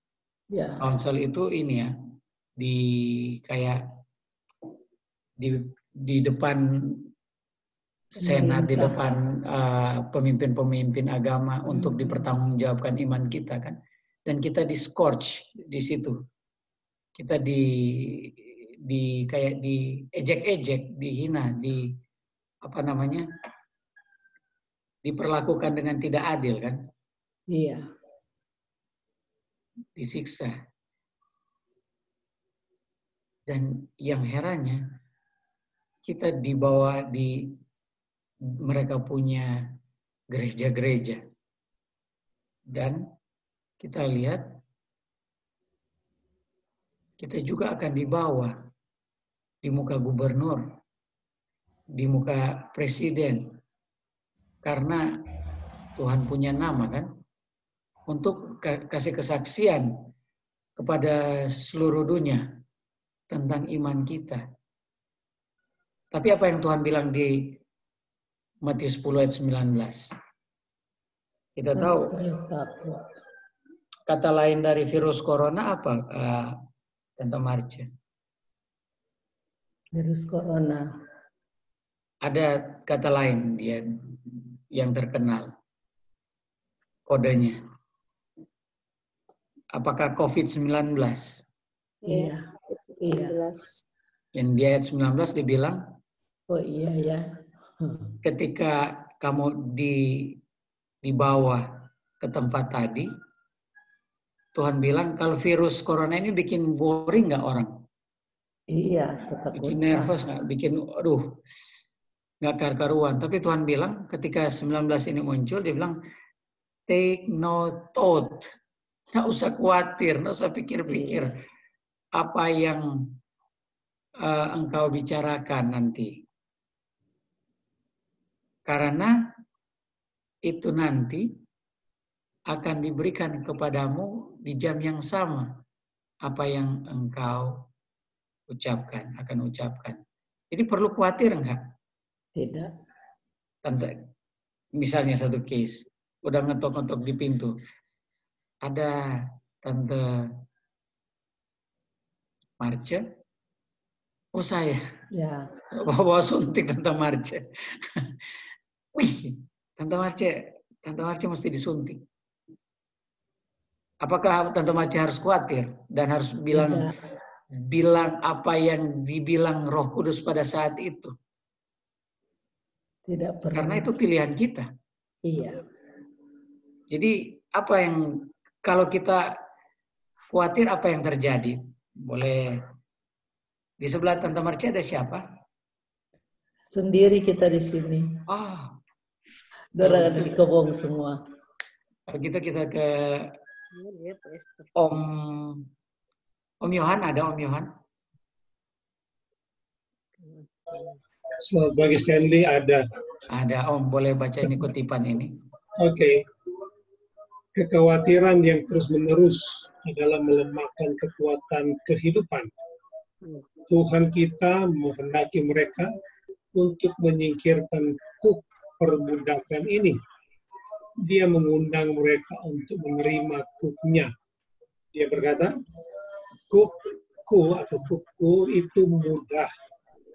Speaker 2: Council itu ini ya, di depan senat, di depan pemimpin-pemimpin agama untuk dipertanggungjawabkan iman kita kan. Dan kita di-scourge di situ. kita kayak diejek-ejek, dihina, diperlakukan dengan tidak adil kan?
Speaker 9: Iya.
Speaker 2: Disiksa. Dan yang herannya, kita dibawa mereka punya gereja-gereja. Dan kita lihat, kita juga akan dibawa di muka gubernur, di muka presiden. Karena Tuhan punya nama kan, untuk kasih kesaksian kepada seluruh dunia tentang iman kita. Tapi apa yang Tuhan bilang di Matius 10 ayat 19? Kita tahu kata lain dari virus corona apa, Tante Marcia?
Speaker 9: Virus corona.
Speaker 2: Ada kata lain yang terkenal. Kodenya. Apakah COVID-19?
Speaker 9: Iya. Iya.
Speaker 2: Yang di ayat 19 dibilang,
Speaker 9: oh iya ya.
Speaker 2: Ketika kamu dibawa ke tempat tadi, Tuhan bilang kalau virus corona ini bikin boring nggak orang?
Speaker 9: Iya, ketakutan.
Speaker 2: Bikin nervous nggak? Bikin, nggak karu-karuan. Tapi Tuhan bilang ketika 19 ini muncul, dia bilang, take no thought. Nggak usah khawatir, nggak usah pikir-pikir apa yang engkau bicarakan nanti. Karena itu nanti akan diberikan kepadamu di jam yang sama apa yang engkau akan ucapkan. Jadi perlu khawatir enggak?
Speaker 9: Tidak.
Speaker 2: Tante, misalnya satu case, udah ngetok-ngetok di pintu. Ada Tante Marcia. Oh saya.
Speaker 9: Ya.
Speaker 2: Bawa suntik Tante Marcia. Wih, Tante Marcia mesti disuntik. Apakah Tante Marcia harus khawatir dan harus bilang apa yang dibilang Roh Kudus pada saat itu?
Speaker 9: Tidak perlu.
Speaker 2: Karena itu pilihan kita.
Speaker 9: Iya.
Speaker 2: Jadi apa yang kalau kita khawatir apa yang terjadi? Boleh di sebelah Tante Marcia ada siapa?
Speaker 9: Sendiri kita di sini. Udah di kebong semua.
Speaker 2: Kalau gitu kita ke Om Yohan, ada Om Yohan?
Speaker 10: Sebagai Stanley ada.
Speaker 2: Ada Om, boleh baca ini kutipan ini.
Speaker 10: Oke. Kekhawatiran yang terus-menerus adalah melemahkan kekuatan kehidupan. Tuhan kita menghendaki mereka untuk menyingkirkan kuk perbudakan ini. Dia mengundang mereka untuk menerima kuknya. Dia berkata, kukku atau kukku itu mudah,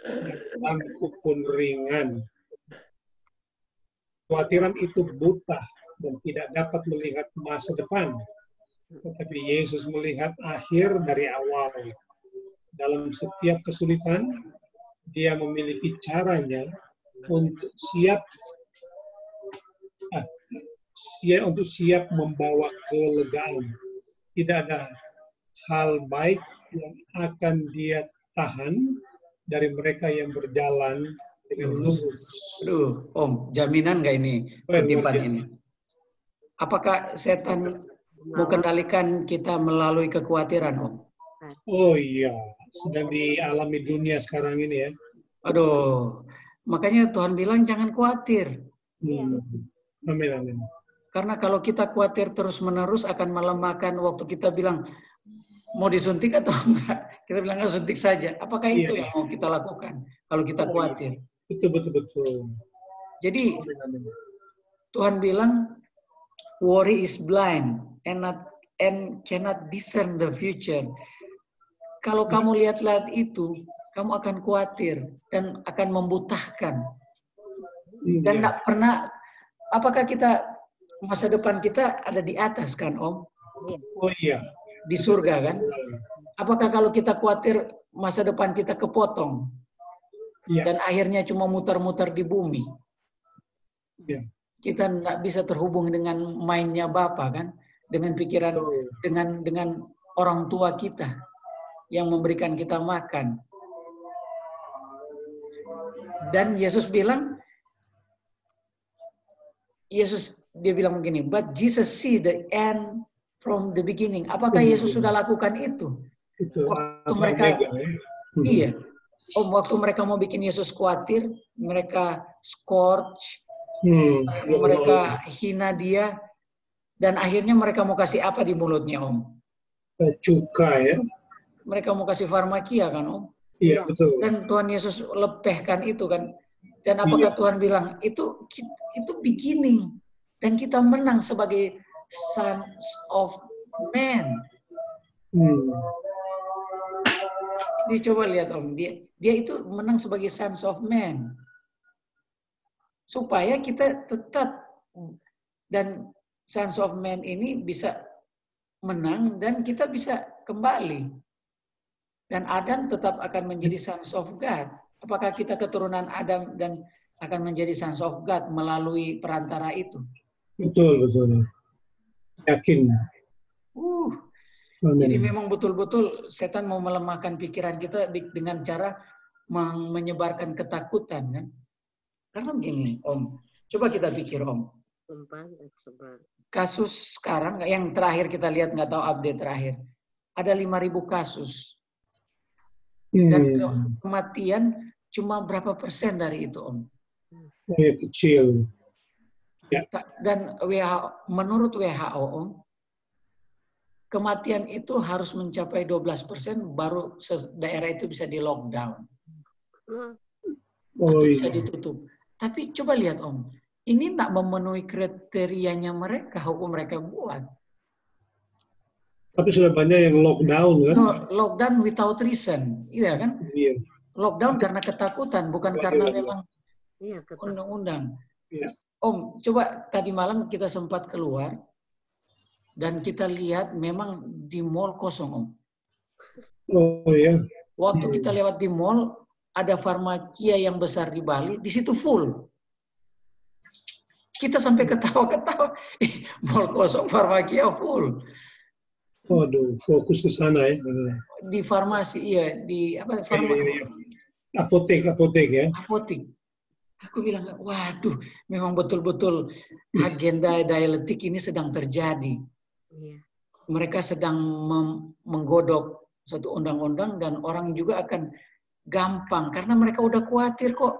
Speaker 10: bebanku pun ringan. Kekhawatiran itu buta dan tidak dapat melihat masa depan. Tetapi Yesus melihat akhir dari awal. Dalam setiap kesulitan, dia memiliki caranya untuk siap membawa kelegaan. Tidak ada hal baik yang akan dia tahan dari mereka yang berjalan dengan lurus.
Speaker 2: Aduh, Om, jaminan nggak ini kutipan ini? Apakah setan mau kendalikan kita melalui kekhawatiran, Om?
Speaker 10: Oh iya, sedang dialami dunia sekarang ini ya.
Speaker 2: Aduh, makanya Tuhan bilang jangan khawatir.
Speaker 10: Amin, amin.
Speaker 2: Karena kalau kita khawatir terus-menerus akan melemahkan waktu kita bilang mau disuntik atau enggak. Kita bilang suntik saja. Apakah itu yang mau kita lakukan kalau kita khawatir?
Speaker 10: Betul.
Speaker 2: Jadi Tuhan bilang worry is blind and cannot discern the future. Kalau kamu lihat-lihat itu, kamu akan khawatir dan akan membutahkan. Dan tidak pernah, apakah kita masa depan kita ada di atas kan, Om?
Speaker 10: Oh iya.
Speaker 2: Di surga kan? Apakah kalau kita khawatir masa depan kita kepotong dan akhirnya cuma muter-muter di bumi? Kita nggak bisa terhubung dengan mainnya Bapa kan, dengan pikiran, dengan orang tua kita yang memberikan kita makan. Dan Yesus bilang, dia bilang begini, but Jesus see the end from the beginning. Apakah Yesus sudah lakukan itu? Waktu mereka, iya, waktu mereka mau bikin Yesus khawatir, mereka scourge, mereka hina dia, dan akhirnya mereka mau kasih apa di mulutnya, Om?
Speaker 10: Cuka ya.
Speaker 2: Mereka mau kasih farmakia kan, Om?
Speaker 10: Iya, betul.
Speaker 2: Dan Tuhan Yesus lepehkan itu kan. Dan apakah Tuhan bilang, itu beginning. Dan kita menang sebagai sons of man. Dicoba lihat Om, dia itu menang sebagai sons of man. Supaya kita tetap, dan sons of man ini bisa menang dan kita bisa kembali. Dan Adam tetap akan menjadi sons of God. Apakah kita keturunan Adam dan akan menjadi sons of God melalui perantara itu?
Speaker 10: Betul, betul. Yakin.
Speaker 2: Jadi memang betul-betul setan mau melemahkan pikiran kita dengan cara menyebarkan ketakutan kan. Karena begini Om, coba kita pikir Om. Kasus sekarang yang terakhir kita lihat, nggak tahu update terakhir, ada 5.000 kasus. Dan kematian cuma berapa persen dari itu Om?
Speaker 10: Kecil. Ya.
Speaker 2: Dan menurut WHO Om, kematian itu harus mencapai 12% baru daerah itu bisa di lockdown. Atau bisa ditutup. Tapi coba lihat Om, ini tak memenuhi kriterianya mereka, hukum mereka buat.
Speaker 10: Tapi sudah banyak yang lockdown kan?
Speaker 2: No, lockdown without reason, iya kan?
Speaker 10: Iya.
Speaker 2: Lockdown karena ketakutan, bukan karena memang undang-undang.
Speaker 10: Iya.
Speaker 2: Om, coba tadi malam kita sempat keluar, dan kita lihat memang di mall kosong, Om.
Speaker 10: Oh ya.
Speaker 2: Waktu kita lewat di mall, ada farmakia yang besar di Bali, di situ full. Kita sampai ketawa-ketawa, mall kosong, farmakia full.
Speaker 10: Waduh, fokus ke sana ya.
Speaker 2: Di farmasi, iya, di apa?
Speaker 10: Iya. Apotek ya.
Speaker 2: Apotek. Aku bilang, waduh, memang betul-betul agenda dialektik ini sedang terjadi. Mereka sedang menggodok satu undang-undang dan orang juga akan gampang karena mereka udah khawatir kok.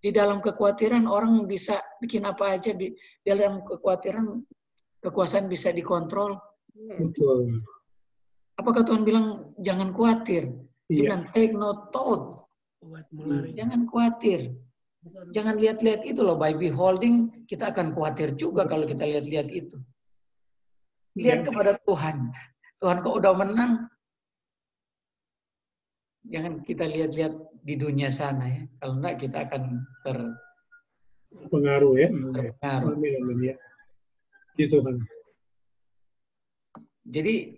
Speaker 2: Di dalam kekhawatiran orang bisa bikin apa aja, di dalam kekhawatiran kekuasaan bisa dikontrol.
Speaker 10: Betul.
Speaker 2: Apakah Tuhan bilang jangan khawatir? Dia bilang take no thought. Jangan khawatir. Jangan lihat-lihat itu loh, by beholding kita akan khawatir juga kalau kita lihat-lihat itu. Lihat kepada Tuhan. Tuhan kok udah menang. Jangan kita lihat-lihat di dunia sana ya. Kalau enggak kita akan
Speaker 10: terpengaruh ya.
Speaker 2: Terpengaruh.
Speaker 10: Amin ya. Di Tuhan.
Speaker 2: Jadi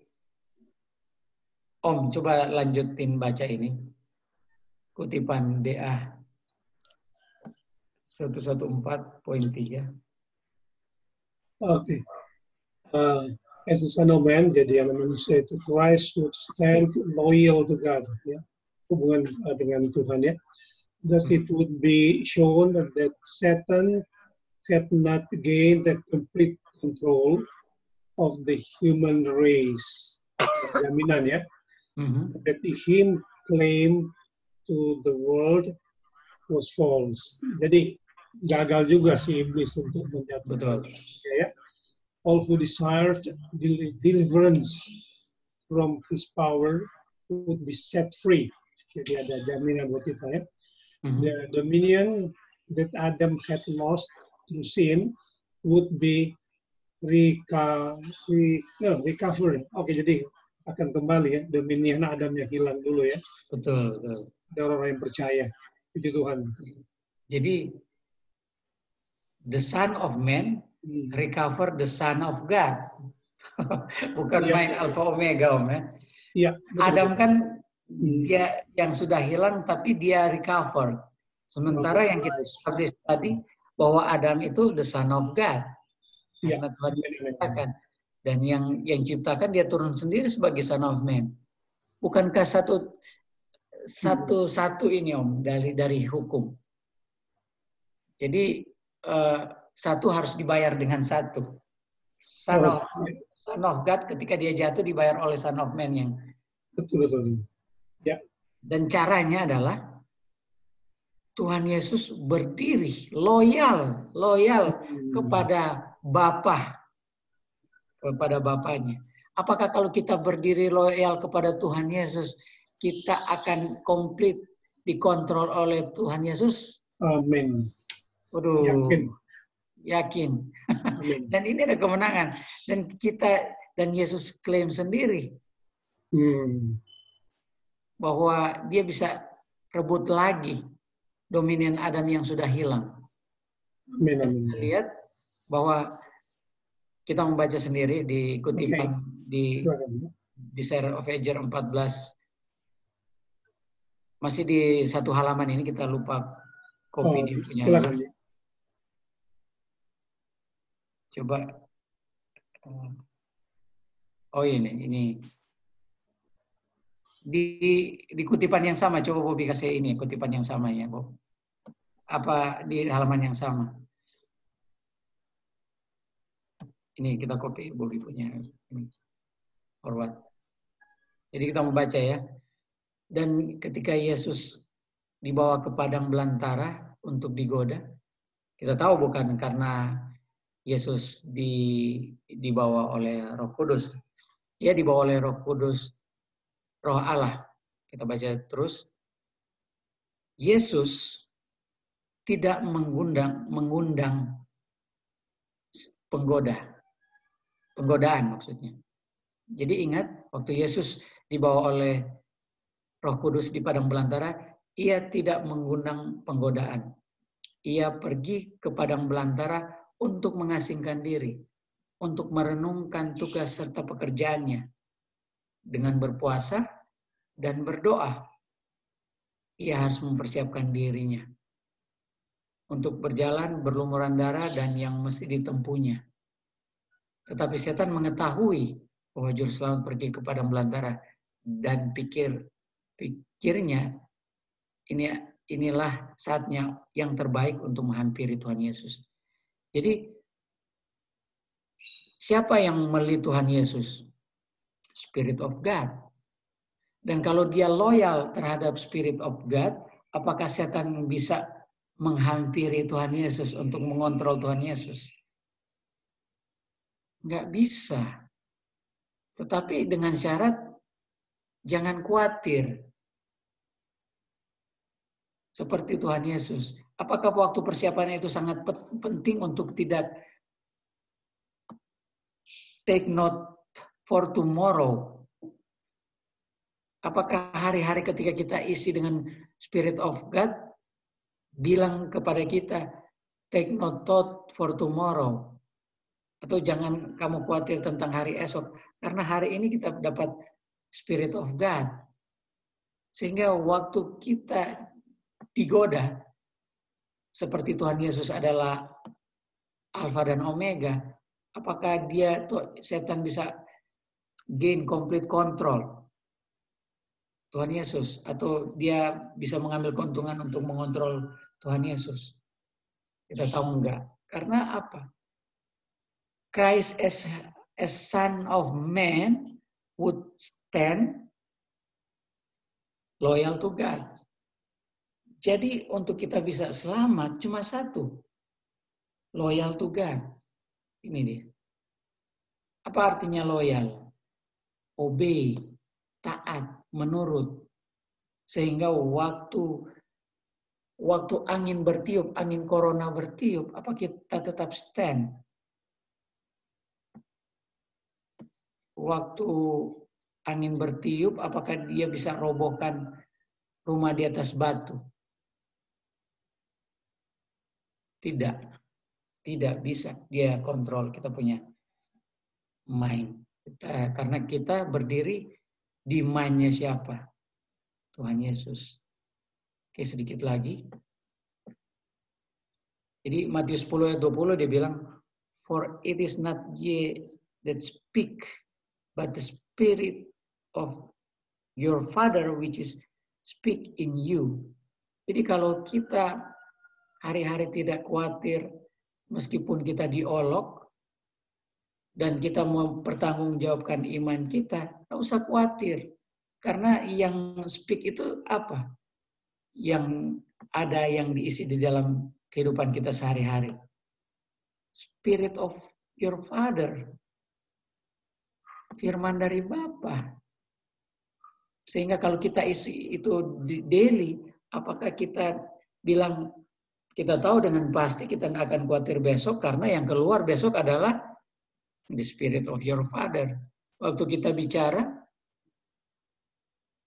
Speaker 2: Om coba lanjutin baca ini. Kutipan DA 114.3.
Speaker 10: Oke. As a son of man, jadi anak manusia itu Christ would stand loyal to God, ya, hubungan dengan Tuhan ya. Thus it would be shown that Satan cannot gain the complete control of the human race. Jaminan ya. That him claim to the world was false. Jadi gagal juga si iblis untuk menjatuhkan. Ya. All who desired deliverance from his power would be set free. Jadi ada jaminan buat kita ya. The dominion that Adam had lost through sin would be recovered. Oke, jadi akan kembali ya. Dominion Adam yang hilang dulu ya.
Speaker 2: Betul, betul.
Speaker 10: Ada orang yang percaya. Puji Tuhan.
Speaker 2: Jadi the Son of Man recover the Son of God. Bukan main Alpha Omega Om ya.
Speaker 10: Iya.
Speaker 2: Adam kan dia yang sudah hilang tapi dia recover. Sementara yang kita establish tadi bahwa Adam itu the son of God.
Speaker 10: Iya.
Speaker 2: Karena Tuhan ciptakan. Dan yang ciptakan dia turun sendiri sebagai son of man. Bukankah satu ini Om dari hukum. Jadi satu harus dibayar dengan satu. Son of God ketika dia jatuh dibayar oleh son of man yang
Speaker 10: betul. Ya.
Speaker 2: Dan caranya adalah Tuhan Yesus berdiri loyal kepada kepada Bapaknya. Apakah kalau kita berdiri loyal kepada Tuhan Yesus, kita akan komplit dikontrol oleh Tuhan Yesus?
Speaker 10: Amin.
Speaker 2: Waduh. Yakin. Amin. Dan ini ada kemenangan. Dan Yesus klaim sendiri bahwa dia bisa rebut lagi dominion Adam yang sudah hilang.
Speaker 10: Amin.
Speaker 2: Lihat bahwa kita membaca sendiri di kutipan di Desire of Ager 14. Masih di satu halaman ini, kita lupa copy dia punya.
Speaker 10: Silakan.
Speaker 2: Coba. Oh ini. Di kutipan yang sama, coba Bobi kasih ini kutipan yang sama ya, Bob. Apa di halaman yang sama? Ini kita copy, Bobi punya. Ini. Forward. Jadi kita membaca ya. Dan ketika Yesus dibawa ke padang belantara untuk digoda, kita tahu bukan karena Yesus dibawa oleh Roh Kudus. Dia dibawa oleh Roh Kudus, Roh Allah. Kita baca terus. Yesus tidak mengundang penggodaan maksudnya. Jadi ingat, waktu Yesus dibawa oleh Roh Kudus di padang belantara, ia tidak mengundang penggodaan. Ia pergi ke padang belantara untuk mengasingkan diri, untuk merenungkan tugas serta pekerjaannya. Dengan berpuasa dan berdoa, ia harus mempersiapkan dirinya untuk berjalan berlumuran darah dan yang mesti ditempuhnya. Tetapi setan mengetahui bahwa juru selamat pergi ke padang belantara dan pikirnya inilah saatnya yang terbaik untuk menghampiri Tuhan Yesus. Jadi siapa yang melihat Tuhan Yesus? Spirit of God. Dan kalau dia loyal terhadap Spirit of God, apakah setan bisa menghampiri Tuhan Yesus untuk mengontrol Tuhan Yesus? Nggak bisa. Tetapi dengan syarat jangan khawatir. Seperti Tuhan Yesus. Apakah waktu persiapannya itu sangat penting untuk tidak take note for tomorrow? Apakah hari-hari ketika kita isi dengan Spirit of God, bilang kepada kita, take note thought for tomorrow. Atau jangan kamu khawatir tentang hari esok. Karena hari ini kita dapat Spirit of God. Sehingga waktu kita digoda, seperti Tuhan Yesus adalah Alfa dan Omega, apakah setan bisa gain complete control Tuhan Yesus, atau dia bisa mengambil keuntungan untuk mengontrol Tuhan Yesus? Kita tahu enggak. Karena apa? Christ as Son of Man would stand loyal to God. Jadi untuk kita bisa selamat cuma satu. Loyal to God. Ini dia. Apa artinya loyal? Obey, taat, menurut. Sehingga waktu angin bertiup, angin corona bertiup, apa kita tetap stand? Waktu angin bertiup, apakah dia bisa robohkan rumah di atas batu? Tidak bisa dia kontrol. Kita punya mind. Karena kita berdiri Di mind-nya siapa? Tuhan Yesus. Oke, sedikit lagi. Jadi Matius 10 ayat 20 dia bilang, for it is not ye that speak, but the Spirit of your Father which is speak in you. Jadi kalau kita hari-hari tidak khawatir, meskipun kita diolok, dan kita mempertanggungjawabkan iman kita, nggak usah khawatir. Karena yang speak itu apa? Yang ada yang diisi di dalam kehidupan kita sehari-hari. Spirit of your Father. Firman dari Bapa. Sehingga kalau kita isi itu daily, apakah kita bilang, kita tahu dengan pasti kita tidak akan khawatir besok, karena yang keluar besok adalah the Spirit of your Father. Waktu kita bicara,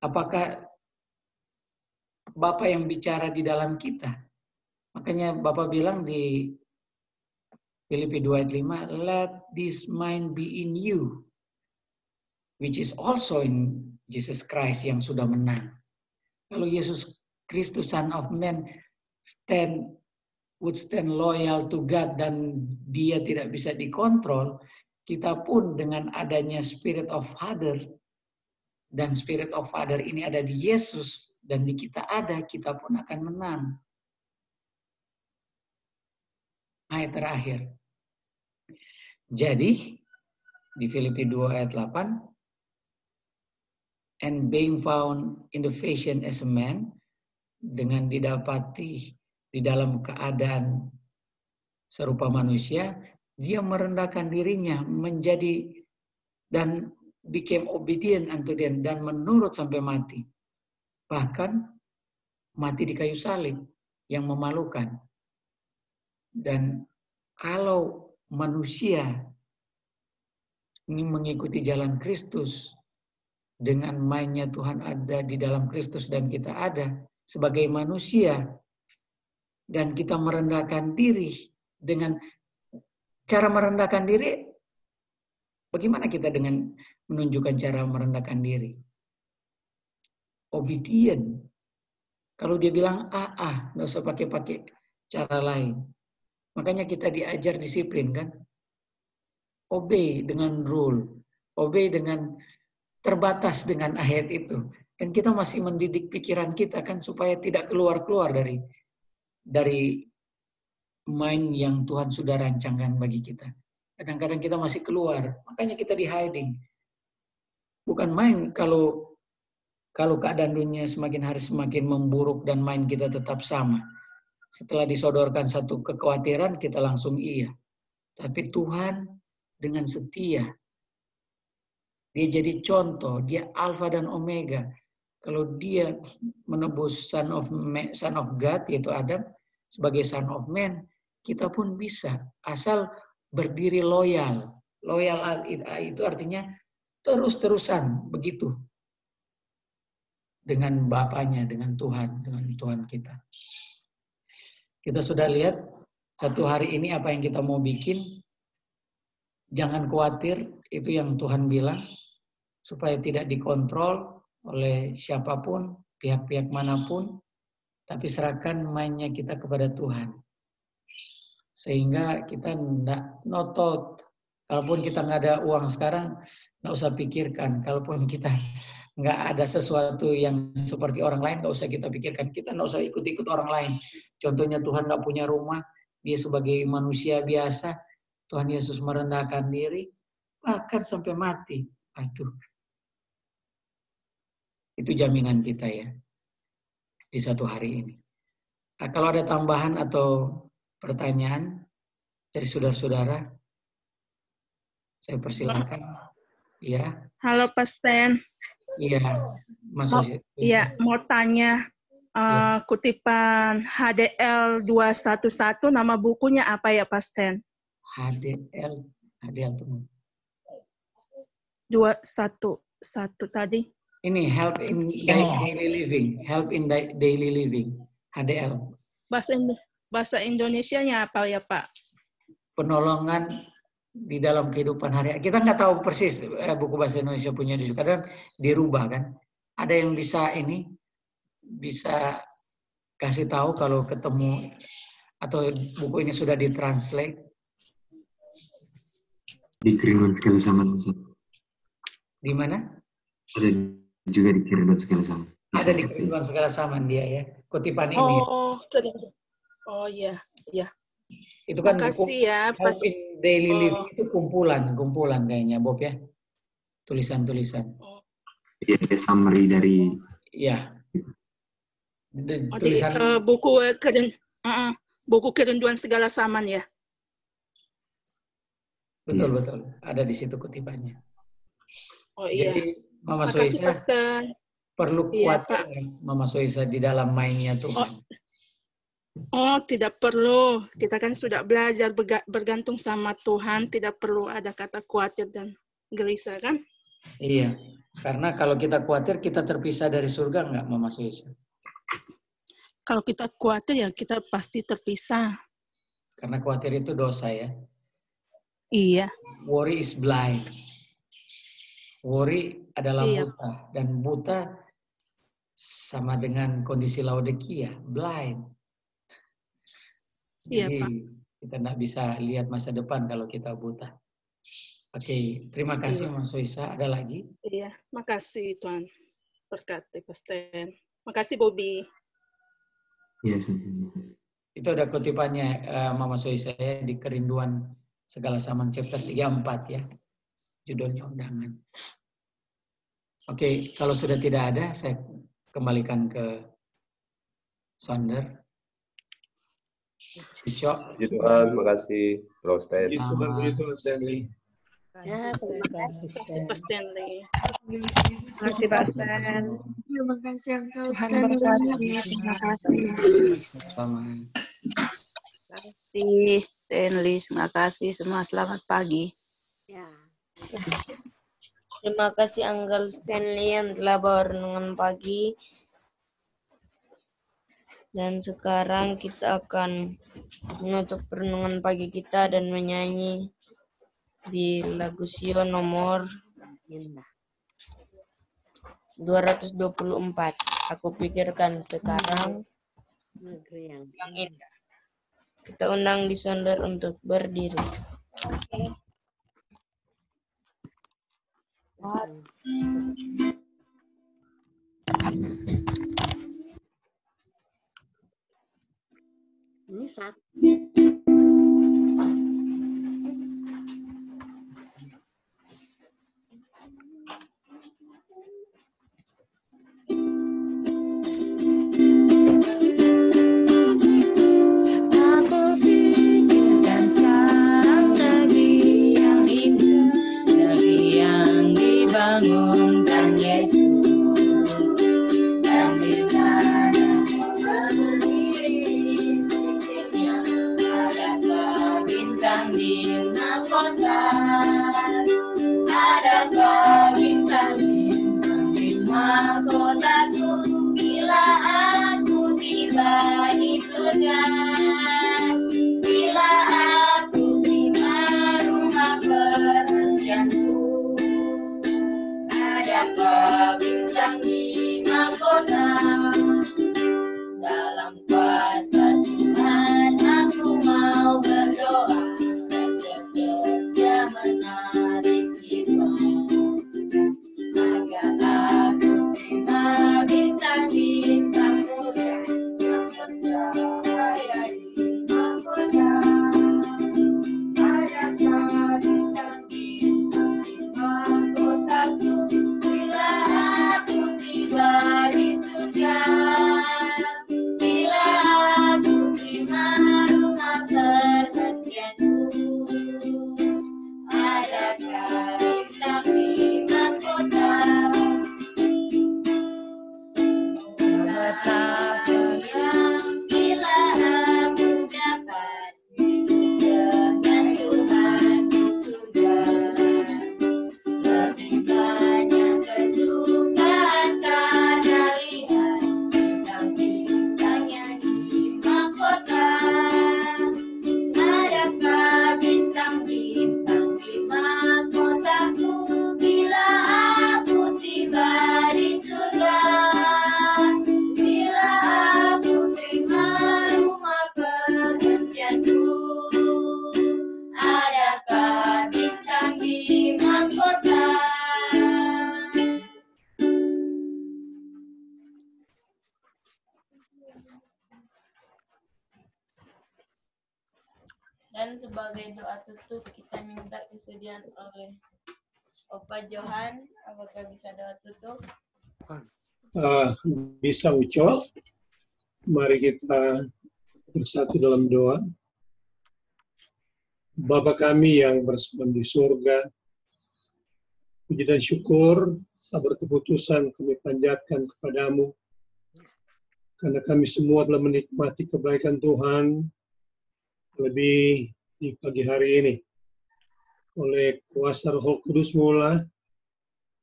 Speaker 2: apakah Bapa yang bicara di dalam kita? Makanya Bapa bilang di Filipi 2 ayat 5, let this mind be in you, which is also in Jesus Christ yang sudah menang. Kalau Yesus Kristus Son of Man would stand loyal to God dan dia tidak bisa dikontrol, kita pun dengan adanya Spirit of Father, dan Spirit of Father ini ada di Yesus, dan di kita ada, kita pun akan menang. Ayat terakhir. Jadi, di Filipi 2 ayat 8, and being found in the fashion as a man, dengan didapati di dalam keadaan serupa manusia, dia merendahkan dirinya menjadi dan became obedient unto them, dan menurut sampai mati. Bahkan mati di kayu salib yang memalukan. Dan kalau manusia ini mengikuti jalan Kristus, dengan mind-nya Tuhan ada di dalam Kristus dan kita ada sebagai manusia, dan kita merendahkan diri dengan cara merendahkan diri, bagaimana kita dengan menunjukkan cara merendahkan diri? Obedient. Kalau dia bilang nggak usah pakai cara lain. Makanya kita diajar disiplin kan? Obey dengan rule, obey dengan terbatas dengan ayat itu. Dan kita masih mendidik pikiran kita kan supaya tidak keluar-keluar dari mind yang Tuhan sudah rancangkan bagi kita. Kadang-kadang kita masih keluar, makanya kita di hiding. Bukan main kalau keadaan dunia semakin hari semakin memburuk dan mind kita tetap sama. Setelah disodorkan satu kekhawatiran, kita langsung iya. Tapi Tuhan dengan setia, dia jadi contoh, dia Alfa dan Omega. Kalau dia menebus Son of God, yaitu Adam, sebagai Son of Man, kita pun bisa. Asal berdiri loyal. Loyal itu artinya terus-terusan, begitu. Dengan Bapaknya, dengan Tuhan kita. Kita sudah lihat satu hari ini apa yang kita mau bikin. Jangan khawatir, itu yang Tuhan bilang. Supaya tidak dikontrol oleh siapapun, pihak-pihak manapun. Tapi serahkan mind-nya kita kepada Tuhan. Sehingga kita tidak notot. Kalaupun kita nggak ada uang sekarang, nggak usah pikirkan. Kalaupun kita nggak ada sesuatu yang seperti orang lain, nggak usah kita pikirkan. Kita nggak usah ikut-ikut orang lain. Contohnya Tuhan nggak punya rumah, dia sebagai manusia biasa, Tuhan Yesus merendahkan diri, bahkan sampai mati. Aduh, itu jaminan kita ya di satu hari ini. Nah, kalau ada tambahan atau pertanyaan dari saudara-saudara, saya persilakan. Ya.
Speaker 8: Halo Pastor.
Speaker 2: Iya, Mas Osit.
Speaker 8: Iya, mau tanya kutipan HDL 211, nama bukunya apa ya, Pastor?
Speaker 2: HDL tuh.
Speaker 8: 211 tadi.
Speaker 2: Ini help in daily living, HDL.
Speaker 8: Bahasa Indonesianya apa ya, Pak?
Speaker 2: Penolongan di dalam kehidupan hari. Kita nggak tahu persis buku bahasa Indonesia punya di kadang dirubah kan. Ada yang bisa kasih tahu kalau ketemu atau buku ini sudah ditranslate.
Speaker 7: Di Kerinduan Segala Zaman.
Speaker 2: Di mana?
Speaker 7: Ada juga di Kerinduan Segala Zaman.
Speaker 2: Ada di Kerinduan Segala Zaman dia ya. Kutipan ini.
Speaker 8: Oh iya, iya.
Speaker 2: Itu kan
Speaker 8: makasih ya,
Speaker 2: Pas Daily Living itu kumpulan kayaknya Bob ya. Tulisan-tulisan.
Speaker 7: Iya, summary dari
Speaker 2: tulisan
Speaker 8: buku Kerinduan Segala Zaman ya.
Speaker 2: Betul. Ada di situ kutipannya.
Speaker 8: Oh iya.
Speaker 2: Jadi Mama
Speaker 8: makasih,
Speaker 2: Soisa
Speaker 8: Pastor.
Speaker 2: perlu kuat Mama Soisa di dalam mainnya Tuhan.
Speaker 8: Oh, tidak perlu. Kita kan sudah belajar bergantung sama Tuhan, tidak perlu ada kata khawatir dan gelisah kan?
Speaker 2: Iya, karena kalau kita khawatir kita terpisah dari surga enggak Mama Soisa?
Speaker 8: Kalau kita khawatir ya kita pasti terpisah.
Speaker 2: Karena khawatir itu dosa ya.
Speaker 8: Iya.
Speaker 2: Worry is blind. Worry adalah buta dan buta sama dengan kondisi Laodikia, blind.
Speaker 8: Iya,
Speaker 2: Jadi
Speaker 8: Pak.
Speaker 2: kita tidak bisa lihat masa depan kalau kita buta. Oke, terima kasih Mas Soisa. Ada lagi?
Speaker 8: Iya, makasih Tuhan. Berkati Pastor. Makasih Bobby.
Speaker 7: Yes.
Speaker 2: Itu ada kutipannya Mama Soisa ya, di Kerinduan Segala Zaman chapter 34 ya. Judulnya undangan. Oke, kalau sudah tidak ada saya kembalikan ke Sonder.
Speaker 4: Puji Tuhan, makasih Bro Stan.
Speaker 10: Puji Tuhan Stanley.
Speaker 3: Ya, terima kasih
Speaker 8: Pak Stanley.
Speaker 3: Terima kasih Pak Stan.
Speaker 11: Terima kasih Uncle
Speaker 3: Tuhan
Speaker 11: Stanley.
Speaker 3: berkati. Terima kasih.
Speaker 12: Terima kasih Stanley. Terima kasih semua. Selamat pagi.
Speaker 11: Ya.
Speaker 13: Terima kasih Uncle Stanley yang telah bawa renungan pagi. Dan sekarang kita akan menutup renungan pagi kita dan menyanyi di lagu Sion nomor 224. Aku pikirkan sekarang
Speaker 11: negeri yang
Speaker 13: indah. Kita undang di Sonder untuk berdiri.
Speaker 11: ini saat
Speaker 14: Aku pikirkan sekarang negeri yang indah, negeri yang dibangunkan Yesus, dan di sana berdiri sisirnya adakah bintang di mahkota, adakah bintang-bintang di mahkotaku bila aku tiba di surga, bila aku terima rumah perjanjianku, adakah bintang di mahkota. Dalam kuasa Tuhan aku mau berdoa dan bekerja
Speaker 13: Dan sebagai doa tutup kita minta kesediaan oleh Opa Johan. Apakah bisa doa tutup?
Speaker 10: Bisa Uco. Mari kita bersatu dalam doa. Bapa kami yang bersemayam di surga, puji dan syukur tak berkeputusan kami panjatkan kepadamu, karena kami semua telah menikmati kebaikan Tuhan, lebih di pagi hari ini. Oleh kuasa Roh Kudus mula,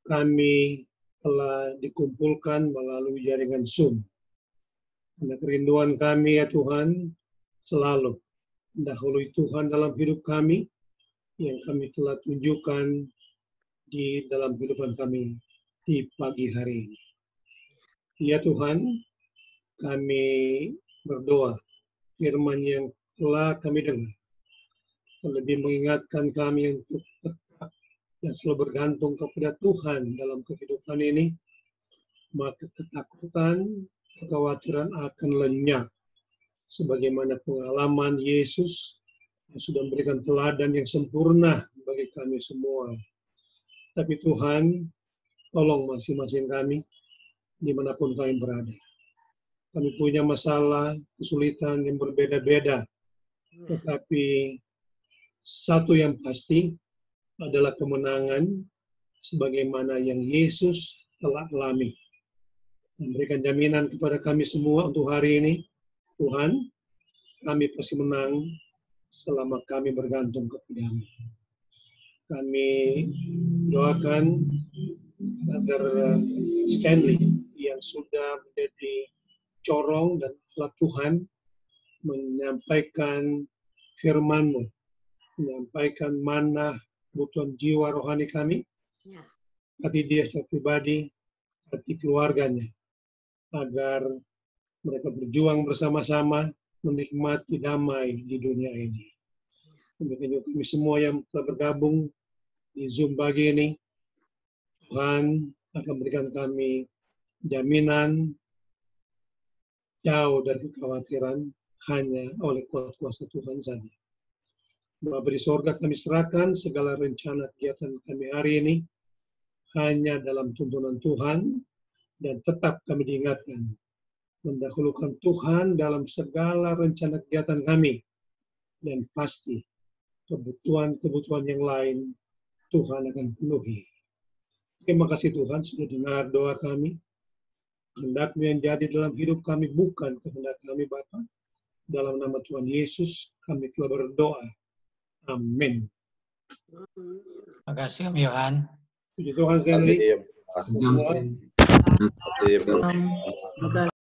Speaker 10: kami telah dikumpulkan melalui jaringan Zoom. Karena kerinduan kami ya Tuhan, selalu mendahului Tuhan dalam hidup kami, yang kami telah tunjukkan di dalam kehidupan kami di pagi hari ini. Ya Tuhan, kami berdoa, firman yang telah kami dengar, lebih mengingatkan kami untuk tetap dan selalu bergantung kepada Tuhan dalam kehidupan ini, maka ketakutan, kekhawatiran akan lenyap. Sebagaimana pengalaman Yesus yang sudah memberikan teladan yang sempurna bagi kami semua. Tapi Tuhan, tolong masing-masing kami, dimanapun kami berada. Kami punya masalah, kesulitan yang berbeda-beda. Tetapi satu yang pasti adalah kemenangan sebagaimana yang Yesus telah alami. Memberikan jaminan kepada kami semua untuk hari ini, Tuhan, kami pasti menang selama kami bergantung kepada-Mu. Kami doakan agar Stanley yang sudah menjadi corong dan alat Tuhan menyampaikan firman-Mu, menyampaikan mana kebutuhan jiwa rohani kami, hati dia secara pribadi, hati keluarganya, agar mereka berjuang bersama-sama menikmati damai di dunia ini. Demikian juga kami semua yang telah bergabung di Zoom pagi ini, Tuhan akan berikan kami jaminan jauh dari kekhawatiran hanya oleh kuasa Tuhan saja. Bapa di sorga, kami serahkan segala rencana kegiatan kami hari ini hanya dalam tuntunan Tuhan, dan tetap kami diingatkan mendahulukan Tuhan dalam segala rencana kegiatan kami, dan pasti kebutuhan-kebutuhan yang lain Tuhan akan penuhi. Terima kasih Tuhan sudah dengar doa kami. Kehendak-Mu yang jadi dalam hidup kami, bukan kehendak kami Bapa. Dalam nama Tuhan Yesus kami telah berdoa. Amin.
Speaker 2: Terima kasih Om Yohan.
Speaker 10: Puji Tuhan Stanley.
Speaker 7: Terima kasih.